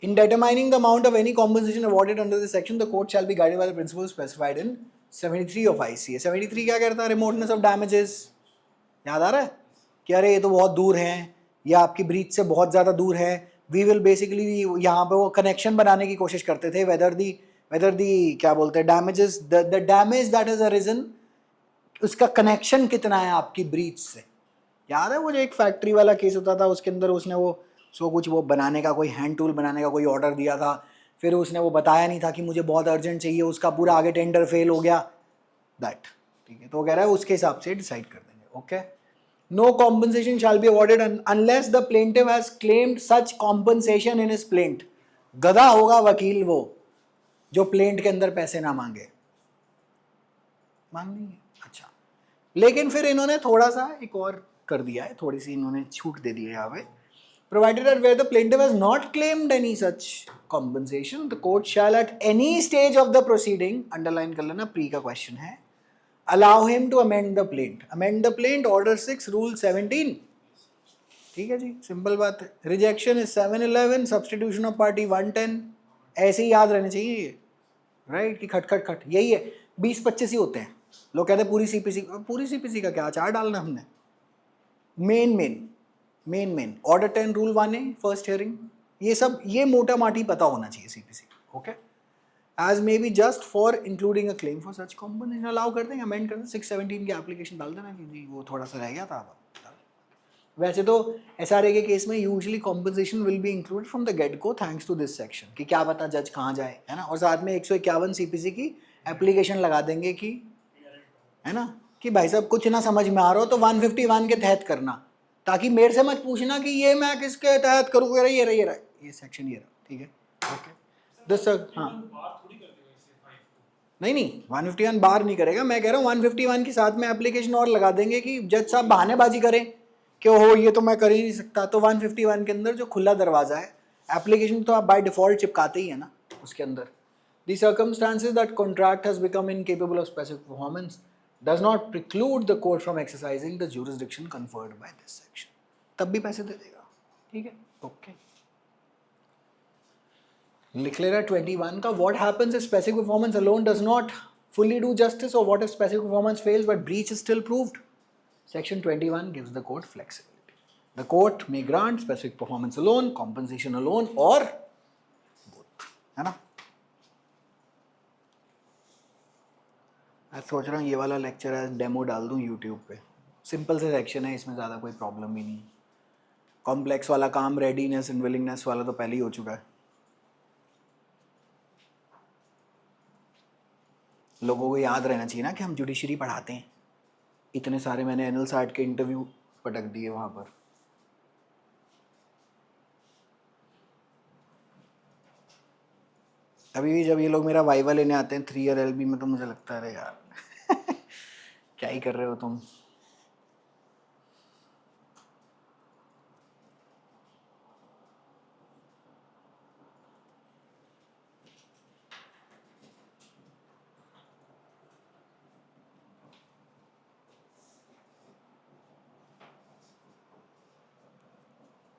In determining the amount of any compensation awarded under this section, the court shall be guided by the principles specified in 73 of ICA. 73 क्या कहता है? Remoteness of damages. याद आ रहा है कि अरे ये तो बहुत दूर है या आपकी ब्रीच से बहुत ज़्यादा दूर है. वी विल बेसिकली यहाँ पे वो कनेक्शन बनाने की कोशिश करते थे वेदर दी क्या बोलते हैं damages the damage that is arisen, उसका कनेक्शन कितना है आपकी ब्रीच से. याद है वो जो एक फैक्ट्री वाला केस होता था, उसके अंदर उसने वो उसको कुछ वो बनाने का कोई हैंड टूल बनाने का कोई ऑर्डर दिया था, फिर उसने वो बताया नहीं था कि मुझे बहुत अर्जेंट चाहिए, उसका पूरा आगे टेंडर फेल हो गया. दैट ठीक है, तो वो कह रहा है उसके हिसाब से डिसाइड कर देंगे. Okay. No compensation shall be awarded unless the plaintiff has claimed such compensation in his plaint. गधा होगा वकील वो जो प्लेंट के अंदर पैसे ना मांगे. मांगनी. अच्छा, लेकिन फिर इन्होंने थोड़ा सा एक और कर दिया है, थोड़ी सी इन्होंने छूट दे दी है यहाँ पे. Provided that where the plaintiff has not claimed any such compensation, the court shall at any stage of the proceeding, underline कर लेना, pre का question है, allow him to amend the plaint. Amend the plaint, order 6, rule 17. ठीक है जी, simple बात है. Rejection is 711, substitution of party 110. ऐसे ही याद रहने चाहिए ये, राइट? कि खट खट खट यही है. 20-25 ही होते हैं. लोग कहते हैं पूरी सीपीसी का क्या अचार डालना हमने. Main order 10 rule 1A first hearing, ये सब ये मोटा माटी पता होना चाहिए CPC. Okay. As may be just for including a claim for such compensation allow कर देंगे, अमेंड कर दें. 617 की एप्लीकेशन डाल देना कि जी वो थोड़ा सा रह गया था. वैसे तो एसआरए के केस में usually compensation will be included from the get go thanks to this section, कि क्या पता जज कहाँ जाए, है ना. और साथ में 151 सीपीसी की एप्लीकेशन लगा देंगे कि, है ना, कि भाई साहब कुछ ना समझ में आ रहा हो तो 151 के तहत करना, ताकि मेरे से मत पूछना कि ये मैं किसके तहत करूँ. ये सेक्शन ये रहा. ठीक है. ओके. दिस हाँ नहीं 151 बार नहीं करेगा. मैं कह रहा हूँ 151 के साथ में एप्लीकेशन और लगा देंगे कि जज साहब बहानेबाजी करें कि हो ये तो मैं कर ही नहीं सकता. तो 151 के अंदर जो खुला दरवाज़ा है, एप्लीकेशन तो आप बाय डिफ़ॉल्ट चिपकाते ही है ना उसके अंदर. The circumstances that contract has become incapable of specific performance does not preclude the court from exercising the jurisdiction conferred by this section. तब भी पैसे दे देगा. ठीक है. ओके. लिख ले रहा 21 का, what happens if specific performance alone does not fully do justice, or what if specific performance fails but breach is still proved? Section 21 gives the court flexibility. The court may grant specific performance alone, compensation alone, or both. है ना. आज सोच रहा हूँ ये वाला lecture आज demo डाल दूँ यूट्यूब पे. सिंपल से सेक्शन है, इसमें ज़्यादा कोई प्रॉब्लम भी नहीं. कॉम्प्लेक्स वाला काम, रेडीनेस एंड विलिंगनेस वाला तो पहले ही हो चुका है. लोगों को याद रहना चाहिए ना कि हम जुडिशरी पढ़ाते हैं. इतने सारे मैंने एनएल साठ के इंटरव्यू पटक दिए वहाँ पर. अभी भी जब ये लोग मेरा वाइवा लेने आते हैं 3 ईयर एलबी में, तो मुझे लगता है अरे यार क्या ही कर रहे हो तुम.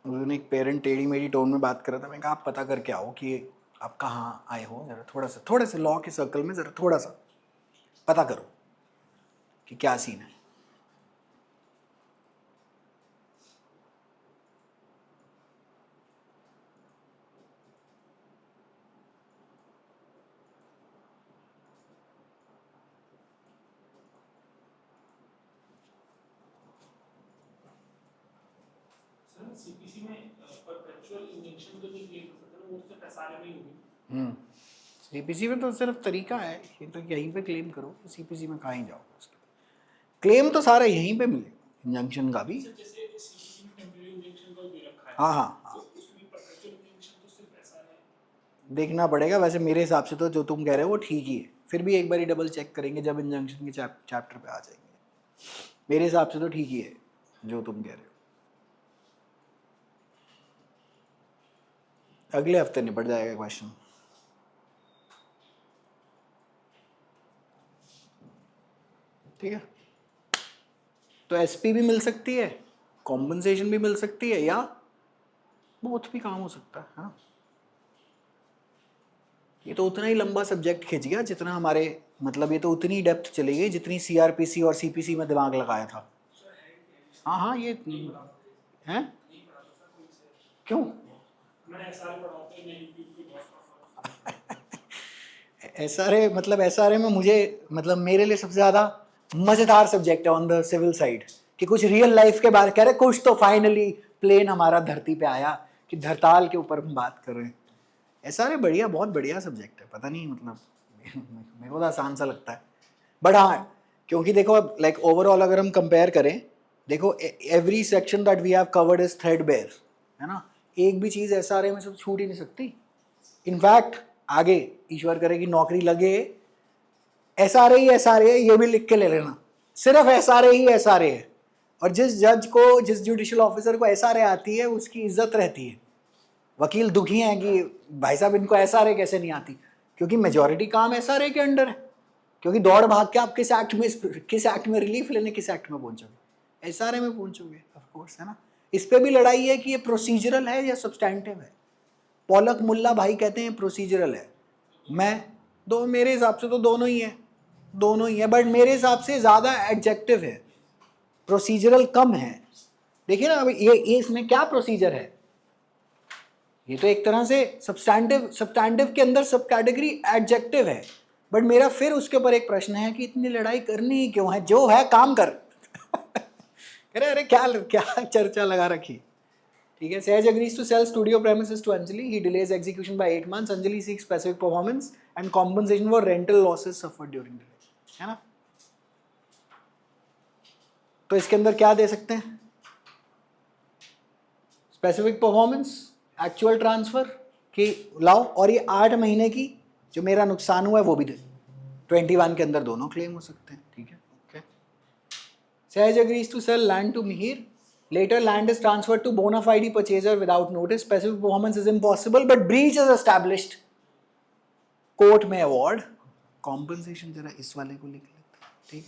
उन्होंने एक पेरेंट टेढ़ी मेढ़ी टोन में बात करा था. मैं कहा आप पता करके आओ कि आप कहाँ आए हो, जरा थोड़ा सा लॉ के सर्कल में जरा थोड़ा सा पता करो कि क्या सीन है.
सीपीसी में परपेचुअल इंजंक्शन तो नहीं क्लेम कर सकते ना, वो सिर्फ एसआरए में ही होगी.
सीपीसी में तो सिर्फ तरीका है, ये तो यहीं पे क्लेम करो. सीपीसी में कहाँ ही जाओगे उसके. क्लेम तो सारा यहीं पे मिले, इंजंक्शन का भी.
जैसे सीपीसी में टेम्परेरी इंजंक्शन का दे रखा है.
हाँ.
तो उसमें परपेचुअल इंजंक्शन तो सिर्फ एसआरए.
देखना पड़ेगा. वैसे मेरे हिसाब से तो जो तुम कह रहे हो वो ठीक ही है. फिर भी एक बार डबल चेक करेंगे जब इंजंक्शन के चैप्टर पे आ जाएंगे. मेरे हिसाब से तो ठीक ही है जो तुम कह रहे हो. अगले हफ्ते निपट जाएगा क्वेश्चन. ठीक है. तो एसपी भी मिल सकती है, कॉम्पनसेशन भी मिल सकती है, या बोथ भी काम हो सकता है. हाँ. ये तो उतना ही लंबा सब्जेक्ट खिंच गया जितना हमारे, मतलब ये तो उतनी डेप्थ चली गई जितनी सीआरपीसी और सीपीसी में दिमाग लगाया था। हाँ हाँ, ये हैं क्यों?
मैंने एसआर पढ़ा होता है, मैं यूट्यूब पे बहुत
एसआरए, मतलब एसआरए में मुझे, मतलब मेरे लिए सबसे ज़्यादा मज़ेदार सब्जेक्ट है ऑन द सिविल साइड, कि कुछ रियल लाइफ के बारे, कह रहे कुछ तो फाइनली प्लेन हमारा धरती पे आया, कि धरताल के ऊपर हम बात कर रहे हैं। एसआरए बढ़िया, बहुत बढ़िया सब्जेक्ट है, पता नहीं मतलब मेरे को तो आसान सा लगता है। बट हाँ, क्योंकि देखो अब लाइक ओवरऑल अगर हम कंपेयर करें, देखो every section that we have covered is threadbare, है ना, एक भी चीज़ एसआरए में से तो छूट ही नहीं सकती। इनफैक्ट आगे ईश्वर करे कि नौकरी लगे, एसआरए ये भी लिख के ले लेना, सिर्फ एसआरए है। और जिस जज को, जिस जुडिशियल ऑफिसर को एसआरए आती है उसकी इज्जत रहती है। वकील दुखी हैं कि भाई साहब इनको एसआरए कैसे नहीं आती, क्योंकि मेजॉरिटी काम एसआरए के अंडर है। क्योंकि दौड़ भाग के आप किस एक्ट में रिलीफ लेने, किस एक्ट में पहुंचोगे, एसआरए में पहुंचोगे ऑफ कोर्स, है ना। इस पे भी लड़ाई है कि ये प्रोसीजरल है या सब्सटैंटिव है। पौलक मुल्ला भाई कहते हैं प्रोसीजरल है, मेरे हिसाब से तो दोनों ही है, बट मेरे हिसाब से ज़्यादा एडजेक्टिव है, प्रोसीजरल कम है। देखिए ना, अब ये इसमें क्या प्रोसीजर है, ये तो एक तरह से सब्सटैंटिव के अंदर सब कैटेगरी एडजेक्टिव है। बट मेरा फिर उसके ऊपर एक प्रश्न है कि इतनी लड़ाई करनी ही क्यों है, जो है काम कर। अरे क्या चर्चा लगा रखी। ठीक है, Sahaj agrees to sell studio premises to Anjali. He delays execution by 8 months. Anjali seeks specific performance and compensation for rental losses suffered during delay. है ना? तो इसके अंदर क्या दे सकते हैं? स्पेसिफिक परफॉर्मेंस, एक्चुअल ट्रांसफर कि लाओ, और ये 8 महीने की जो मेरा नुकसान हुआ है वो भी दे। 21 के अंदर दोनों क्लेम हो सकते हैं। ठीक है, okay. Sahaj agrees to sell land to Mihir. Later, land is transferred to bona fide purchaser without notice. Specific performance is impossible, but breach is established. Court में अवार्ड, कॉम्पनसेशन जरा इस वाले को लिख लेते हैं। ठीक,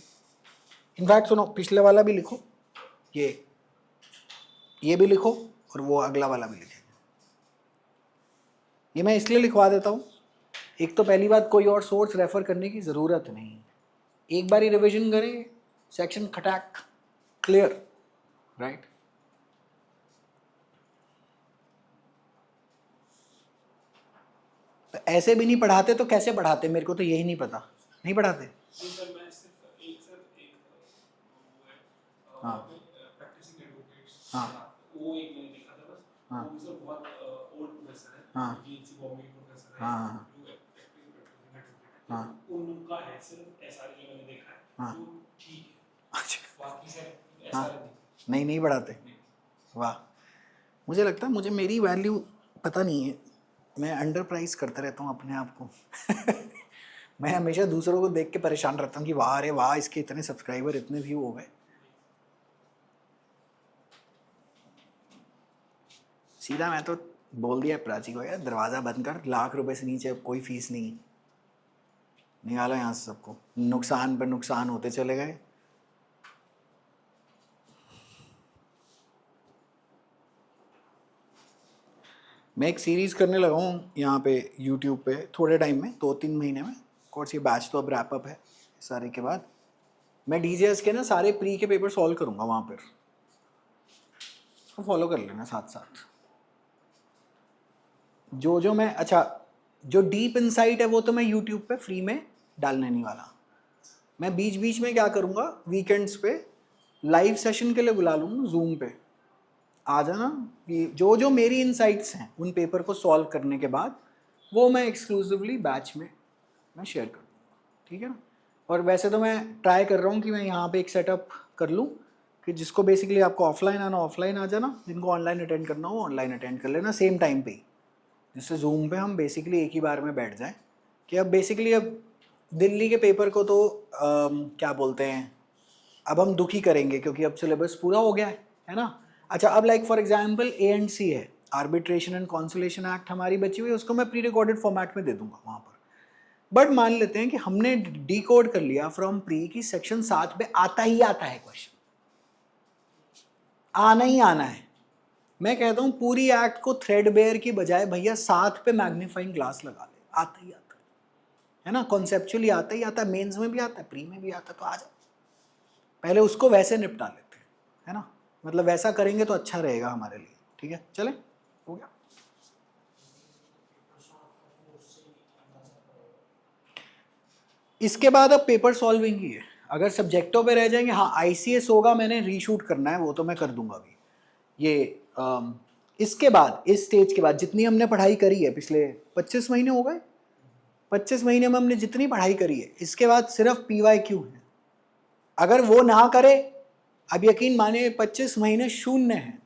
इनफैक्ट सुनो, पिछले वाला भी लिखो, ये भी लिखो, और वो अगला वाला भी लिखेंगे। ये मैं इसलिए लिखवा देता हूँ, एक तो पहली बात, कोई और सोर्स रेफर करने की ज़रूरत नहीं, एक बार ही रिविजन करें, सेक्शन खटाक क्लियर, राइट। तो ऐसे भी नहीं पढ़ाते तो कैसे पढ़ाते, मेरे को तो यही नहीं पता, नहीं पढ़ाते। हाँ हाँ
वो एक मैंने देखा था बस,
हाँ
वो मतलब बहुत ओल्ड प्रोफेसर है,
हाँ
जीएनसी बॉम्बे के प्रोफेसर है,
हाँ हाँ
उनका है सिर्फ एसआर के मैंने देखा है,
हाँ,
तो ठीक है,
अच्छा
बाकी से
हाँ,
एसआर
नहीं पढ़ाते। वाह, मुझे लगता है मुझे मेरी वैल्यू पता नहीं है, मैं अंडर प्राइस करता रहता हूँ अपने आप को। मैं हमेशा दूसरों को देख के परेशान रहता हूँ कि वाह अरे वाह, इसके इतने सब्सक्राइबर, इतने व्यू हो गए। सीधा मैं तो बोल दिया प्राची को, यार दरवाज़ा बंद कर, ₹1,00,000 से नीचे कोई फीस नहीं, निकालो यहाँ से सबको। नुकसान पर नुकसान होते चले गए। मैं एक सीरीज़ करने लगा हूँ यहाँ पे यूट्यूब पे, थोड़े टाइम में, 2-3 महीने में। कोर्स ये बैच तो अब रैप अप है सारे के बाद। मैं डीजेएस के ना सारे प्री के पेपर सॉल्व करूँगा वहाँ पर, उसको फॉलो कर लेना साथ साथ। जो मैं, अच्छा, जो डीप इनसाइट है वो तो मैं यूट्यूब पे फ्री में डालने नहीं वाला। मैं बीच बीच में क्या करूँगा, वीकेंड्स पे लाइव सेशन के लिए बुला लूँगा जूम पे, आ जाना, कि जो मेरी इनसाइट्स हैं उन पेपर को सॉल्व करने के बाद वो मैं एक्सक्लूसिवली बैच में मैं शेयर कर दूँगा। ठीक है ना। और वैसे तो मैं ट्राई कर रहा हूँ कि मैं यहाँ पे एक सेटअप कर लूँ कि जिसको बेसिकली आपको ऑफलाइन आना ऑफलाइन आ जाना, जिनको ऑनलाइन अटेंड करना हो ऑनलाइन अटेंड कर लेना सेम टाइम पे ही, जिससे जूम पे हम बेसिकली एक ही बार में बैठ जाएं। कि अब बेसिकली अब दिल्ली के पेपर को तो क्या बोलते हैं, अब हम दुखी करेंगे क्योंकि अब सिलेबस पूरा हो गया है ना। अच्छा, अब लाइक फॉर एग्जांपल A&C है, आर्बिट्रेशन एंड कॉन्सुलेशन एक्ट हमारी बची हुई है, उसको मैं प्री रिकॉर्डेड फॉर्मेट में दे दूंगा वहाँ पर। बट मान लेते हैं कि हमने डिकोड कर लिया फ्रॉम प्री की सेक्शन 7 पे आता ही आता है क्वेश्चन, आना ही आना है। मैं कहता हूँ पूरी एक्ट को थ्रेडबेयर की बजाय भैया 7 पे मैग्नीफाइंग ग्लास लगा ले, आता ही आता। है ना, कॉन्सेप्चुअली आता ही आता है, मेंस में भी आता है, प्री में भी आता है, तो आ जाओ पहले उसको वैसे निपटा लेते हैं, है ना, मतलब वैसा करेंगे तो अच्छा रहेगा हमारे लिए। ठीक है, चले, हो गया। इसके बाद अब पेपर सॉल्विंग ही है। अगर सब्जेक्टों पे रह जाएंगे, हाँ ICS होगा, मैंने रीशूट करना है, वो तो मैं कर दूंगा अभी। ये इसके बाद, इस स्टेज के बाद जितनी हमने पढ़ाई करी है, पिछले 25 महीने हो गए, 25 महीने में हमने जितनी पढ़ाई करी है, इसके बाद सिर्फ PYQ है। अगर वो ना करे, अब यकीन मानिए 25 महीने शून्य है।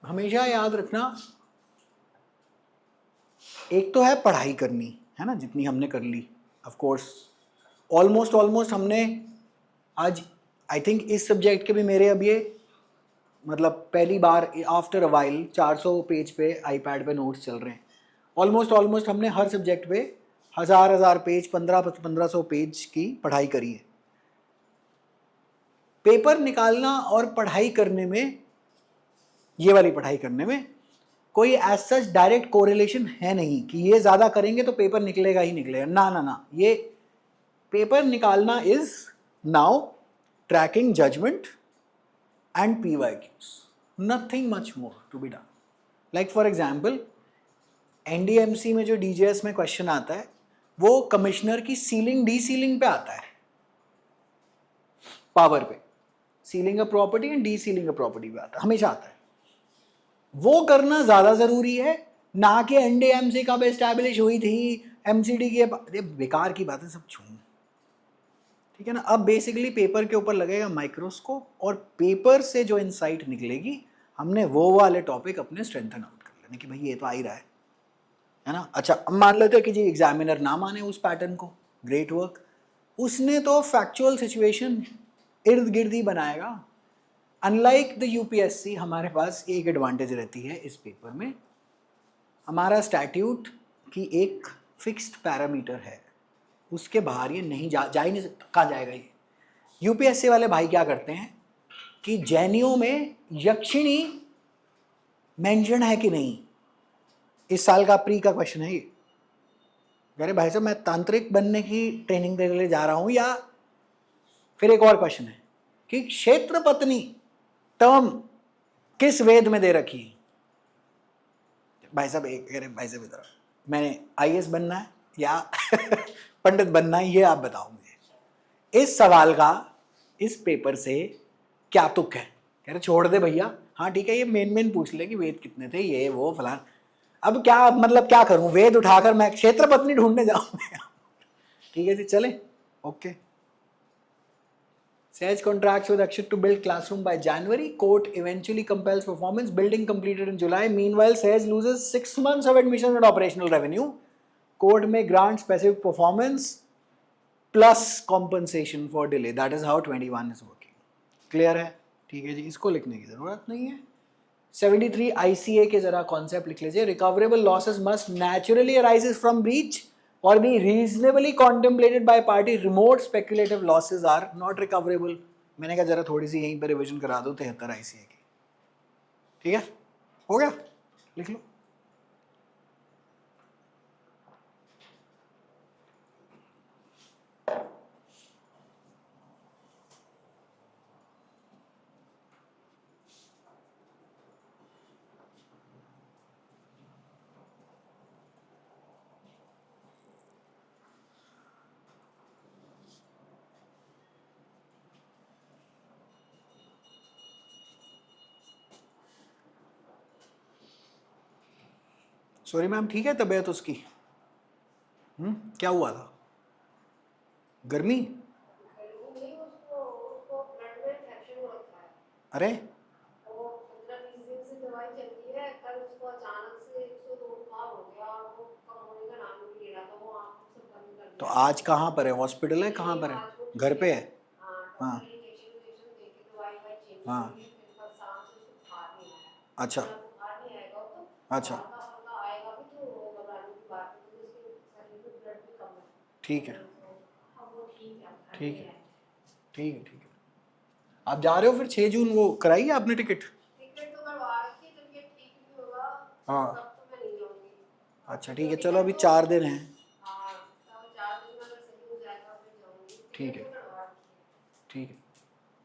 हमेशा याद रखना, एक तो है पढ़ाई करनी, है ना, जितनी हमने कर ली, ऑफ कोर्स ऑलमोस्ट हमने आज, आई थिंक इस सब्जेक्ट के भी मेरे अब ये मतलब पहली बार आफ्टर अ वाइल 400 पेज पे iPad पे नोट्स चल रहे हैं। ऑलमोस्ट हमने हर सब्जेक्ट पे हजार पेज, 1500 पेज की पढ़ाई करी है। पेपर निकालना और पढ़ाई करने में, ये वाली पढ़ाई करने में कोई एज सच डायरेक्ट कोरिलेशन है नहीं कि ये ज़्यादा करेंगे तो पेपर निकलेगा ही निकलेगा, ना, ये पेपर निकालना is now tracking judgment and PYQs, nothing much more to be done. Like for example, NDMC में जो DJS में क्वेश्चन आता है, वो कमिश्नर की सीलिंग डी सीलिंग पे आता है, पावर पे, ceiling a property and D ceiling a property पे आता है, हमेशा आता है। वो करना ज्यादा जरूरी है, ना कि NDMC कब एस्टैब्लिश हुई थी, MCD की, ये बेकार की बातें सब छोड़, ठीक है ना। अब बेसिकली पेपर के ऊपर लगेगा माइक्रोस्कोप, और पेपर से जो इनसाइट निकलेगी, हमने वो वाले टॉपिक अपने स्ट्रेंथन आउट कर लेने कि भाई ये तो आ ही रहा है ना। अच्छा, अब मान लेते हैं कि जी एग्जामिनर ना माने उस पैटर्न को, ग्रेट वर्क, उसने तो फैक्चुअल सिचुएशन इर्द गिर्द ही बनाएगा। अनलाइक द UPSC, हमारे पास एक एडवांटेज रहती है इस पेपर में, हमारा स्टैट्यूट की एक फिक्स्ड पैरामीटर है, उसके बाहर ये नहीं जा ही नहीं सकता। कहाँ जाएगा ये? UPSC वाले भाई क्या करते हैं कि जैनियों में यक्षिणी मेंशन है कि नहीं, इस साल का प्री का क्वेश्चन है ये। अरे भाई साहब, मैं तांत्रिक बनने की ट्रेनिंग देने के लिए जा रहा हूँ, या फिर एक और क्वेश्चन है कि क्षेत्र पत्नी टर्म किस वेद में दे रखी है। भाई साहब अरे भाई साहब इधर, मैंने IAS बनना है या पंडित बनना है, ये आप बताओ मुझे। इस सवाल का इस पेपर से क्या तुक है? कह रहे छोड़ दे भैया, हाँ ठीक है, ये मेन पूछ ले कि वेद कितने थे, ये वो फलान। अब क्या मतलब क्या करूं, वेद उठाकर मैं क्षेत्र पत्नी ढूंढने जाऊं? ठीक है जी, चले, okay. Sage contracts with Akshit to build classroom by January. Court eventually compels performance. Building completed in July. Meanwhile, Sage loses 6 months of admission and operational revenue. Court may grant specific performance plus compensation for delay. That is how 21 is working. Clear है? ठीक है जी, इसको लिखने की जरूरत नहीं है। 73 ICA के जरा कॉन्सेप्ट लिख लीजिए। Recoverable losses must naturally arises from breach or be reasonably contemplated by party. Remote speculative losses are not recoverable. मैंने कहा जरा थोड़ी सी यहीं पर रिविजन करा दो 73 ICA की, ठीक है, हो गया, लिख लो। सॉरी मैम, ठीक है तबीयत उसकी? क्या हुआ था? गर्मी? अरे तो आज कहाँ पर है? हॉस्पिटल है? कहाँ पर है? घर पे है? हाँ हाँ, अच्छा अच्छा, ठीक है ठीक है ठीक है ठीक है। आप जा रहे हो फिर 6 जून, वो कराई है आपने टिकट? हाँ अच्छा ठीक है, चलो अभी 4 दिन हैं। ठीक है ठीक है,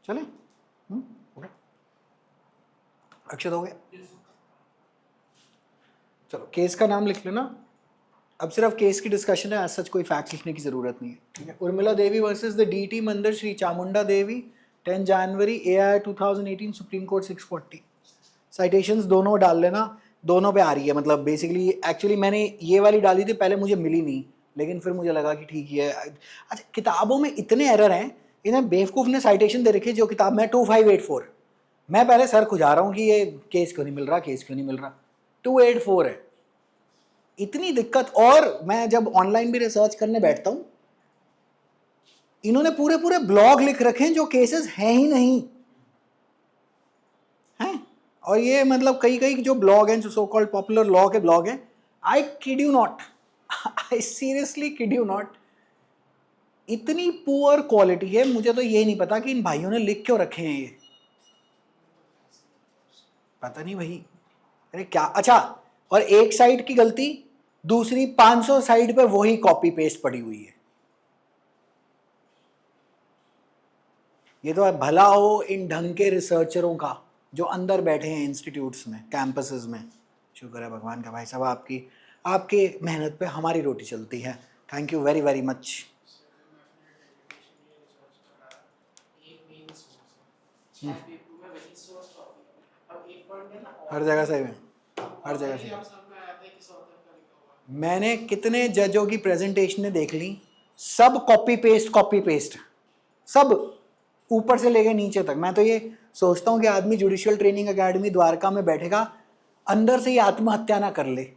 चले हो गया, अक्षत हो गया। चलो केस का नाम लिख लेना, अब सिर्फ केस की डिस्कशन है, आज सच कोई फैक्ट लिखने की जरूरत नहीं है, ठीक है। Urmila Devi versus the DT मंदिर श्री चामुंडा देवी 10 जनवरी AI 2018 सुप्रीम कोर्ट 640। साइटेशंस दोनों डाल लेना, दोनों पे आ रही है, मतलब बेसिकली एक्चुअली मैंने ये वाली डाली थी पहले, मुझे मिली नहीं, लेकिन फिर मुझे लगा कि ठीक ही है। अच्छा किताबों में इतने एरर हैं, इन्हें बेवकूफ़ ने साइटेशन दे रखी है, जो किताब में 2584, मैं पहले सर खुजा रहा हूँ कि ये केस क्यों नहीं मिल रहा, केस क्यों नहीं मिल रहा, 284 है, इतनी दिक्कत। और मैं जब ऑनलाइन भी रिसर्च करने बैठता हूँ, इन्होंने पूरे पूरे ब्लॉग लिख रखे हैं जो केसेस हैं ही नहीं हैं। और ये मतलब कई कई जो ब्लॉग हैं, जो सो कॉल्ड पॉपुलर लॉ के ब्लॉग हैं, I kid you not, I seriously kid you not, इतनी पुअर क्वालिटी है। मुझे तो ये नहीं पता कि इन भाइयों ने लिख क्यों रखे हैं, ये पता नहीं भाई, अरे क्या। अच्छा, और एक साइड की गलती, दूसरी 500 साइड पे वही कॉपी पेस्ट पड़ी हुई है। ये तो भला हो इन ढंग के रिसर्चरों का जो अंदर बैठे हैं इंस्टीट्यूट्स में, कैंपसेस में। शुक्र है भगवान का भाई साहब, आपकी मेहनत पे हमारी रोटी चलती है। Thank you very very much. हर जगह सही है, हर जगह सही है। मैंने कितने जजों की प्रेजेंटेशनें देख ली, सब कॉपी पेस्ट, सब ऊपर से लेके नीचे तक। मैं तो ये सोचता हूँ कि आदमी जुडिशियल ट्रेनिंग एकेडमी द्वारका में बैठेगा, अंदर से ही आत्महत्या ना कर ले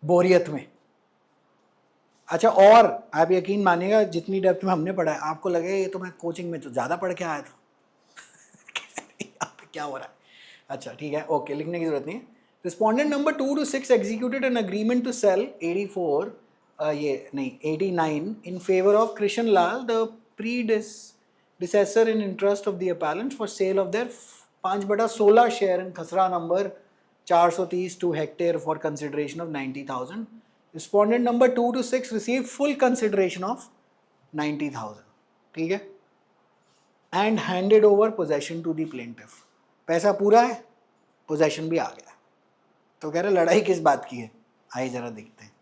बोरियत में। अच्छा, और आप यकीन मानिएगा जितनी डेप्थ में हमने पढ़ा है, आपको लगेगा ये तो मैं कोचिंग में तो ज़्यादा पढ़ के आया था। क्या हो रहा है। अच्छा ठीक है, ओके, लिखने की जरूरत नहीं है। Respondent number 2 to 6 executed an agreement to sell 89 in favor of Krishan Lal, the predecessor in interest of the appellants, for sale of their 5/16 share in खसरा number 430 2 hectare for consideration of 90,000. Respondent number 2 to 6 received full consideration of 90,000, ठीक है, and handed over possession to the plaintiff. पैसा पूरा है, possession भी आ गया, तो कह रहे लड़ाई किस बात की है, आइए जरा देखते हैं।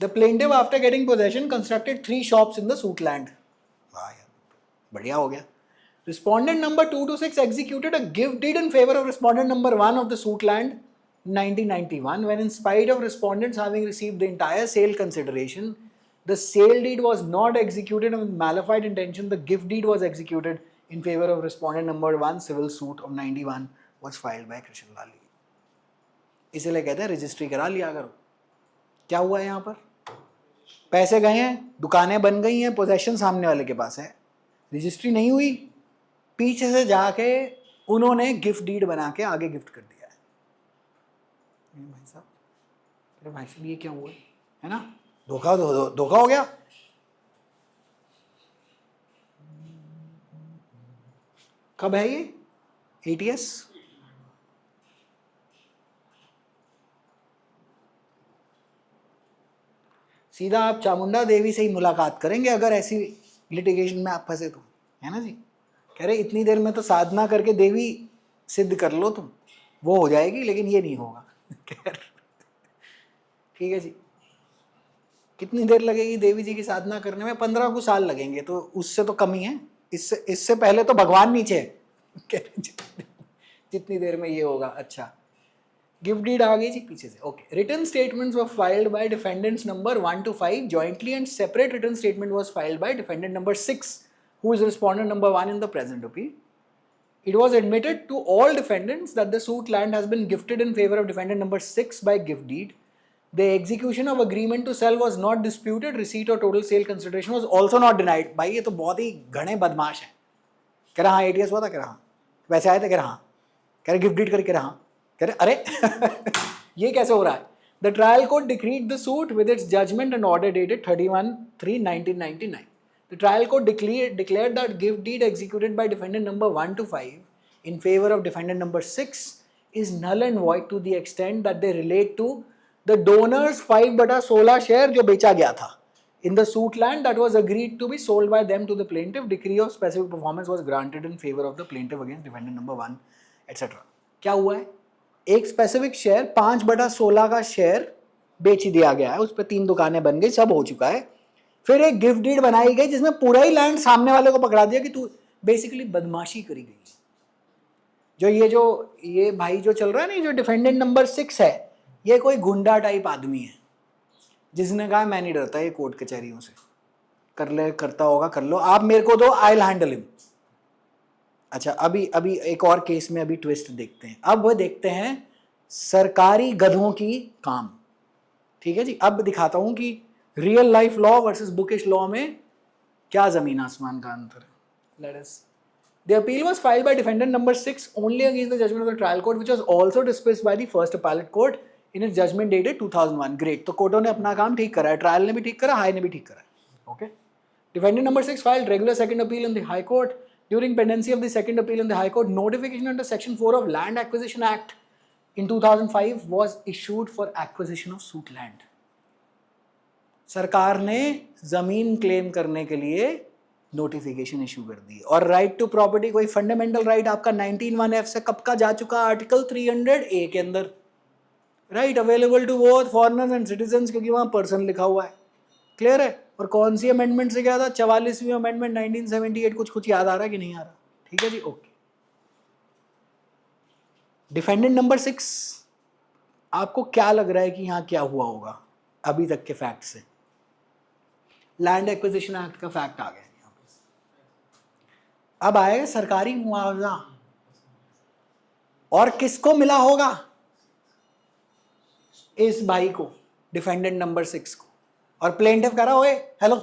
The plaintiff, after getting possession, constructed 3 shops in the suit land. वाह यार, बढ़िया हो गया। Respondent number 2 to 6 executed a gift deed in favor of respondent number 1 of the suit land 1991, when in spite of respondents having received the entire sale consideration, the sale deed was not executed with malified intention. The gift deed was executed in favor of respondent number 1. Civil suit of 91 was filed by Krishan Lal. इसलिए कहते हैं registry करा लिया करो। क्या हुआ है यहाँ पर, पैसे गए हैं, दुकानें बन गई हैं, पोजेशन सामने वाले के पास है, रजिस्ट्री नहीं हुई, पीछे से जाके उन्होंने गिफ्ट डीड बना के आगे गिफ्ट कर दिया है। भाई साहब, अरे भाई साहब ये क्या हुआ है ना, धोखा हो गया। कब है ये ATS? सीधा आप चामुंडा देवी से ही मुलाकात करेंगे अगर ऐसी लिटिगेशन में आप फंसे तो, है ना जी। कह रहे इतनी देर में तो साधना करके देवी सिद्ध कर लो तुम, वो हो जाएगी, लेकिन ये नहीं होगा। ठीक है जी, कितनी देर लगेगी देवी जी की साधना करने में? 15 कुछ साल लगेंगे, तो उससे तो कम ही है, इससे पहले तो भगवान नीचे है। जितनी देर में ये होगा। अच्छा, गिफ्ट डीड आ गई जी पीछे से, okay. Written statements were filed by defendants number 1 to 5 jointly, and separate written statement was filed by defendant number 6, who is respondent number 1 in the present appeal. It was admitted to all defendants that the suit land has been gifted in favor of defendant number 6 by gift deed. The execution of agreement to sell was not disputed. Receipt or total sale consideration was also not denied. भाई ये तो बहुत ही घने बदमाश है। कह रहा हाँ ATS हुआ था, कह रहा हाँ वैसे आए थे, कह रहा हाँ, कह रहे गिफ्ट डीड करके, कह रहा हाँ, कह रहे अरे ये कैसे हो रहा है? The trial court decreed the suit with its judgment and order dated 31/3/1999. The trial court declared that gift deed executed by defendant number 1 to 5 in favor of defendant number 6 is null and void to the extent that they relate to the donors 5/16 share जो बेचा गया था in the suit land that was agreed to be sold by them to the plaintiff, decree of specific performance was granted in favor of the plaintiff against defendant number 1 etc. क्या हुआ है, एक specific share 5/16 का share बेच दिया गया है, उस पर 3 दुकानें बन गई, सब हो चुका है। फिर एक गिफ्ट डीड बनाई गई जिसमें पूरा ही लैंड सामने वाले को पकड़ा दिया कि तू बेसिकली बदमाशी करी गई। जो ये भाई जो चल रहा है ना, जो डिफेंडेंट नंबर 6 है, ये कोई गुंडा टाइप आदमी है जिसने कहा मैं नहीं डरता ये कोर्ट कचहरियों से, कर ले, करता होगा कर लो, आप मेरे को दो, आई विल हैंडल हिम। अच्छा, अभी एक और केस में अभी ट्विस्ट देखते हैं। अब वो देखते हैं सरकारी गधों की काम, ठीक है जी। अब दिखाता हूं कि real life law versus bookish law में क्या जमीन आसमान का अंतर है। Let us, the appeal was filed by defendant number 6 only against the judgment of the trial court, which was also dismissed by the first appellate court in its judgment dated 2001. Great, तो कोर्टों ने अपना काम ठीक करा है, trial ने भी ठीक करा, हाई ने भी ठीक करा है। Okay, defendant number 6 filed regular second appeal in the high court. During pendency of the second appeal in the high court, notification under section 4 of Land Acquisition Act in 2005 was issued for acquisition of suit land. सरकार ने जमीन claim करने के लिए notification issue कर दी। और right to property कोई fundamental right आपका 19(1)(f) से कब का जा चुका, आर्टिकल 300(a) के अंदर, right available to both foreigners and citizens, क्योंकि वहां पर्सन लिखा हुआ है। क्लियर है। और कौन सी अमेंडमेंट से क्या था, 44वीं अमेंडमेंट 1978, कुछ याद आ रहा है कि नहीं आ रहा? ठीक है जी, ओके। डिफेंडेंट नंबर 6, आपको क्या लग रहा है कि यहां क्या हुआ होगा अभी तक के फैक्ट से? लैंड एक्विजिशन एक्ट का फैक्ट आ गया। अब आएगा सरकारी मुआवजा, और किसको मिला होगा? इस भाई को, डिफेंडेंट नंबर 6 को। और प्लेंटिफ कह रहा ओए हेलो,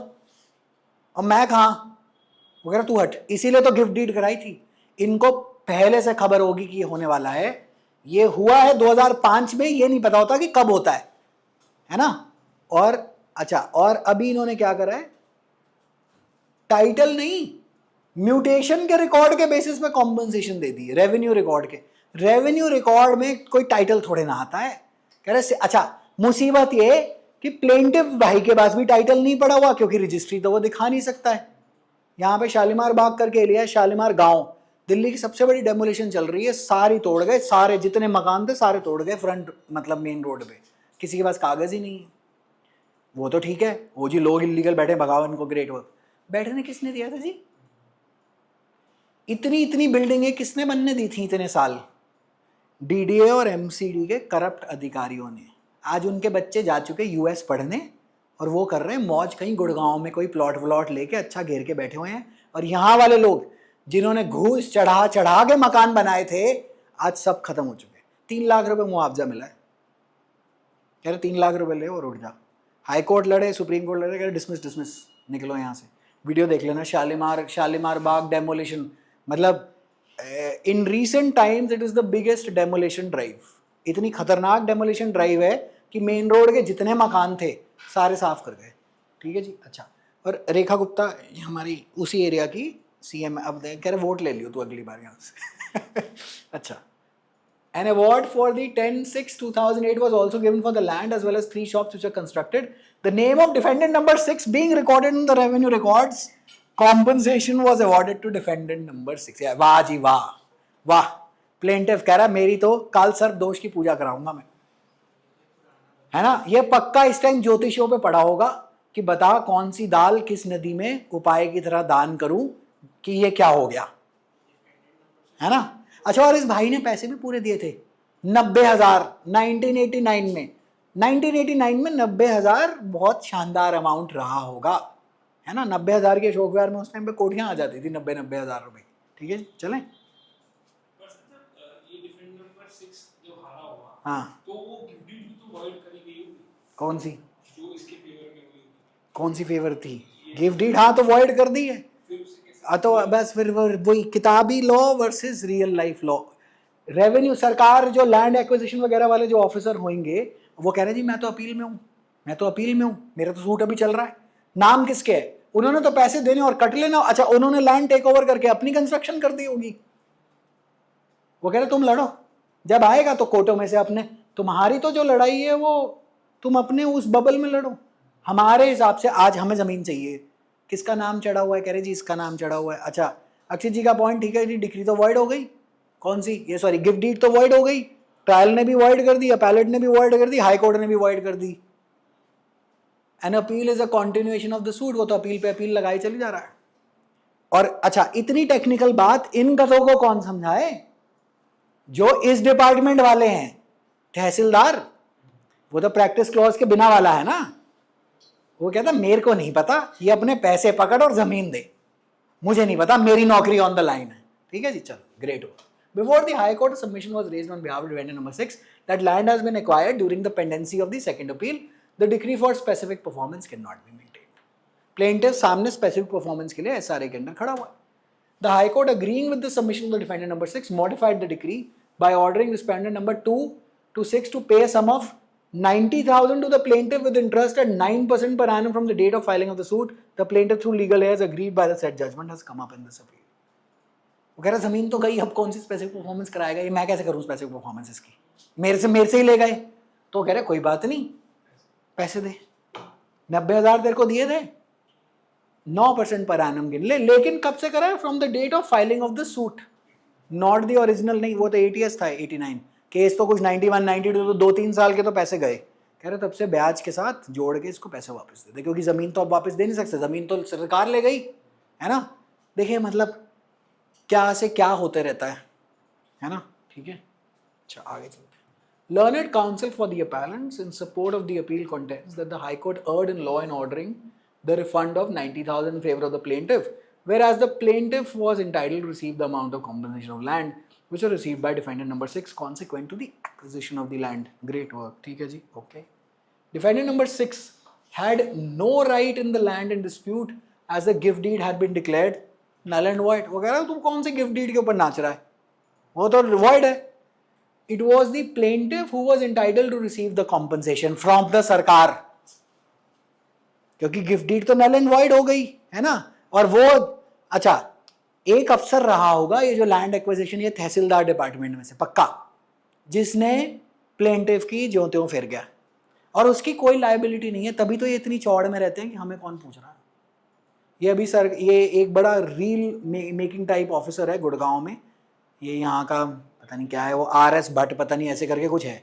और मैं कहां, वो कह रहा तू हट। इसीलिए तो गिफ्ट डीड कराई थी। इनको पहले से खबर होगी कि ये होने वाला है। ये हुआ है 2005 में, ये नहीं पता होता कि कब होता है ना। और अच्छा, और अभी इन्होंने क्या करा है, टाइटल नहीं, म्यूटेशन के रिकॉर्ड के बेसिस पे कॉम्पनसेशन दे दी। रेवेन्यू रिकॉर्ड के, रेवेन्यू रिकॉर्ड में कोई टाइटल थोड़े ना आता है। कह रहे अच्छा, मुसीबत ये कि प्लेंटिफ भाई के पास भी टाइटल नहीं पड़ा हुआ, क्योंकि रजिस्ट्री तो वो दिखा नहीं सकता है। यहाँ पे शालीमार बाग करके एरिया है, शालीमार गांव, दिल्ली की सबसे बड़ी डेमोलिशन चल रही है, सारी तोड़ गए, सारे जितने मकान थे सारे तोड़ गए फ्रंट, मतलब मेन रोड पे। किसी के पास कागज ही नहीं है। वो तो ठीक है, वो जी लोग इलीगल बैठे, भगाओ इनको, ग्रेट वर्क। बैठने किसने दिया था जी? इतनी बिल्डिंगें किसने बनने दी थी इतने साल? डीडीए और एमसीडी के करप्ट अधिकारियों ने। आज उनके बच्चे जा चुके यूएस पढ़ने, और वो कर रहे हैं मौज, कहीं गुड़गांव में कोई प्लॉट व्लॉट लेके अच्छा घेर के बैठे हुए हैं। और यहाँ वाले लोग जिन्होंने घूस चढ़ा के मकान बनाए थे, आज सब खत्म हो चुके। 3 लाख रुपए मुआवजा मिला है। कह रहे 3 लाख रुपए ले और उठ जा। हाई कोर्ट लड़े, सुप्रीम कोर्ट लड़े, कह रहे डिसमिस, निकलो यहाँ से। वीडियो देख लेना, शालीमार बाग डेमोलिशन, मतलब in recent times it is the biggest demolition drive. इतनी खतरनाक डेमोलिशन ड्राइव है कि मेन रोड के जितने मकान थे सारे साफ कर गए। ठीक है जी, अच्छा। और रेखा गुप्ता हमारी उसी एरिया की सीएम, अब कह रहे वोट ले लियो तू अगली बार यहाँ से। अच्छा। An award for the 10/6/2008 was also given for the land as well as 3 shops which are constructed. The name of defendant number 6 being recorded in the revenue records. Compensation was awarded to defendant number 6. वाह जी वाह, वाह। Plaintiff कह रहा मेरी तो काल सर्प दोष की पूजा कराऊंगा मैं, है ना। ये पक्का इस टाइम ज्योतिषियों पे पड़ा होगा कि बता कौन सी दाल किस नदी में उपाय की तरह दान करूं कि ये क्या हो गया, है ना। अच्छा, और इस भाई ने पैसे भी पूरे दिए थे, 90,000 1989 में। 1989 में 90,000 बहुत शानदार अमाउंट रहा होगा, है ना। 90,000 के अशोक विहार में उस टाइम पे कोठियां आ जाती थी 90,000 रुपए। ठीक है, चलें।
ये डिफेंडेंट नंबर 6 जो हारा हुआ,
हाँ,
तो वो गिफ्ट डीड भी तो वॉइड करी गई होगी।
कौन सी?
जो इसके फेवर में हुई,
कौन सी फेवर थी? गिफ्ट डीड, हाँ तो वॉइड कर दी है।
फिर उसे
तो बस फिर वही किताबी law versus real life law. Revenue सरकार जो लैंड एक्विजिशन वगैरह वाले जो ऑफिसर होंगे, वो कह रहे जी मैं तो अपील में हूँ, मेरा तो सूट अभी चल रहा है। नाम किसके है? उन्होंने तो पैसे देने और कट लेना। अच्छा, उन्होंने लैंड टेक ओवर करके अपनी कंस्ट्रक्शन कर दी होगी। वो कह रहे तुम लड़ो, जब आएगा तो कोर्टों में से अपने, तुम्हारी तो जो लड़ाई है वो तुम अपने उस बबल में लड़ो। हमारे हिसाब से आज हमें जमीन चाहिए, किसका नाम चढ़ा हुआ है, कह रहे जी इसका नाम चढ़ा हुआ है। अच्छा अक्षय जी का पॉइंट ठीक है जी, डिक्री तो वॉइड हो गई, कौन सी ये, सॉरी गिफ्ट डीड तो वॉइड हो गई, ट्रायल ने भी वॉइड कर दी, अपैलेट ने भी वॉइड कर दी, हाई कोर्ट ने भी वॉइड कर दी। An appeal is a continuation of the suit, वो तो अपील पे अपील लगाई चली जा रहा है। और अच्छा इतनी टेक्निकल बात इन कथों को कौन समझाए, जो इस डिपार्टमेंट वाले हैं, तहसीलदार, वो तो प्रैक्टिस क्लॉज के बिना वाला है ना। वो कहता मेरे को नहीं पता, ये अपने पैसे पकड़ और जमीन दे, मुझे नहीं पता, मेरी नौकरी ऑन द लाइन है। ठीक है जी, चलो ग्रेट हुआ। Before the High Court, a submission was raised on behalf of defendant number 6 that land has been acquired during the pendency of the second appeal. The decree for specific performance cannot be maintained. Plaintiff सामने specific performance के लिए SRA के अंदर खड़ा हुआ है। The High Court, agreeing with the submission of the defendant number 6, modified the decree by ordering respondent number 2 to 6 to pay a sum of 90,000 to the plaintiff with interest at 9% per annum from the date of filing of the suit. The plaintiff through legal heirs agreed by the said judgment has come up in this appeal. वो कह रहा जमीन तो गई, अब कौन सी specific performance कराएगा, ये मैं कैसे करूं स्पेसिफिक परफॉर्मेंस इसकी, मेरे से ही ले गए। तो कह रहे कोई बात नहीं, पैसे दे, 90,000 तेरे को दिए थे, 9% पर एनम गिन ले, लेकिन कब से करा है, from the date of filing of the suit, not the original. नहीं, वो तो 80s था, 89 केस तो कुछ 91 92 तो 2-3 साल के तो पैसे गए। कह रहे तब से ब्याज के साथ जोड़ के इसको पैसे वापस दे दे, क्योंकि जमीन तो अब वापस दे नहीं सकते, जमीन तो सरकार ले गई है ना। देखिए मतलब क्या से क्या होते रहता है ना। ठीक है, अच्छा आगे चलते हैं। Learned counsel for the appellants in support of the appeal contends that the High Court erred in law in ordering the refund of 90,000 in favor of the plaintiff, whereas the plaintiff was entitled to receive the amount of compensation of land which was received by defendant number 6 consequent to the acquisition of the land. Great work. ठीक है जी, okay. Defendant number 6 had no right in the land in dispute as the gift deed had been declared null and void। वो कह रहा है तुम कौन से gift deed के ऊपर नाच रहा है, वो तो void है। It was the plaintiff who was entitled to receive the compensation from the सरकार, क्योंकि गिफ्ट डीड तो null and void हो गई है ना। और वो अच्छा एक अफसर रहा होगा ये जो लैंड एक्विजिशन, ये तहसीलदार डिपार्टमेंट में से पक्का, जिसने प्लेंटिफ की ज्यों त्यों फिर गया, और उसकी कोई लायबिलिटी नहीं है, तभी तो ये इतनी चौड़ में रहते हैं कि हमें कौन पूछ रहा है। ये अभी सर, ये एक बड़ा रील मेकिंग टाइप ऑफिसर है गुड़गांव में, ये यहाँ का पता नहीं क्या है, वो RS भट्ट पता नहीं ऐसे करके कुछ है,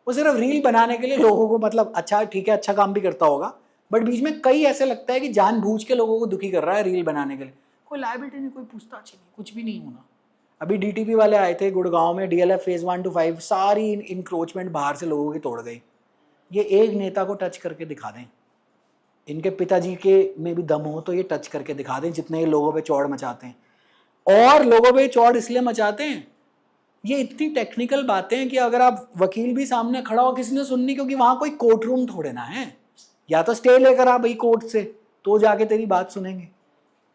वो सिर्फ रील बनाने के लिए लोगों को, मतलब अच्छा ठीक है अच्छा काम भी करता होगा, बट बीच में कई ऐसे लगता है कि जानबूझ के लोगों को दुखी कर रहा है रील बनाने के लिए। कोई लायबिलिटी नहीं, कोई पूछताछ नहीं, कुछ भी नहीं होना। अभी DTP वाले आए थे गुड़गांव में, DLF फेज 1 to 5 सारी इंक्रोचमेंट बाहर से लोगों की तोड़ गई। ये एक नेता को टच करके दिखा दें, इनके पिताजी के में भी दम हो तो ये टच करके दिखा दें, जितने ये लोगों पे चौड़ मचाते हैं। और लोगों पे चौड़ इसलिए मचाते हैं, ये इतनी टेक्निकल बातें हैं कि अगर आप वकील भी सामने खड़ा हो किसी ने सुननी, क्योंकि वहां कोई कोर्ट रूम थोड़े ना है, या तो स्टे लेकर आ भाई कोर्ट से, तो जाके तेरी बात सुनेंगे।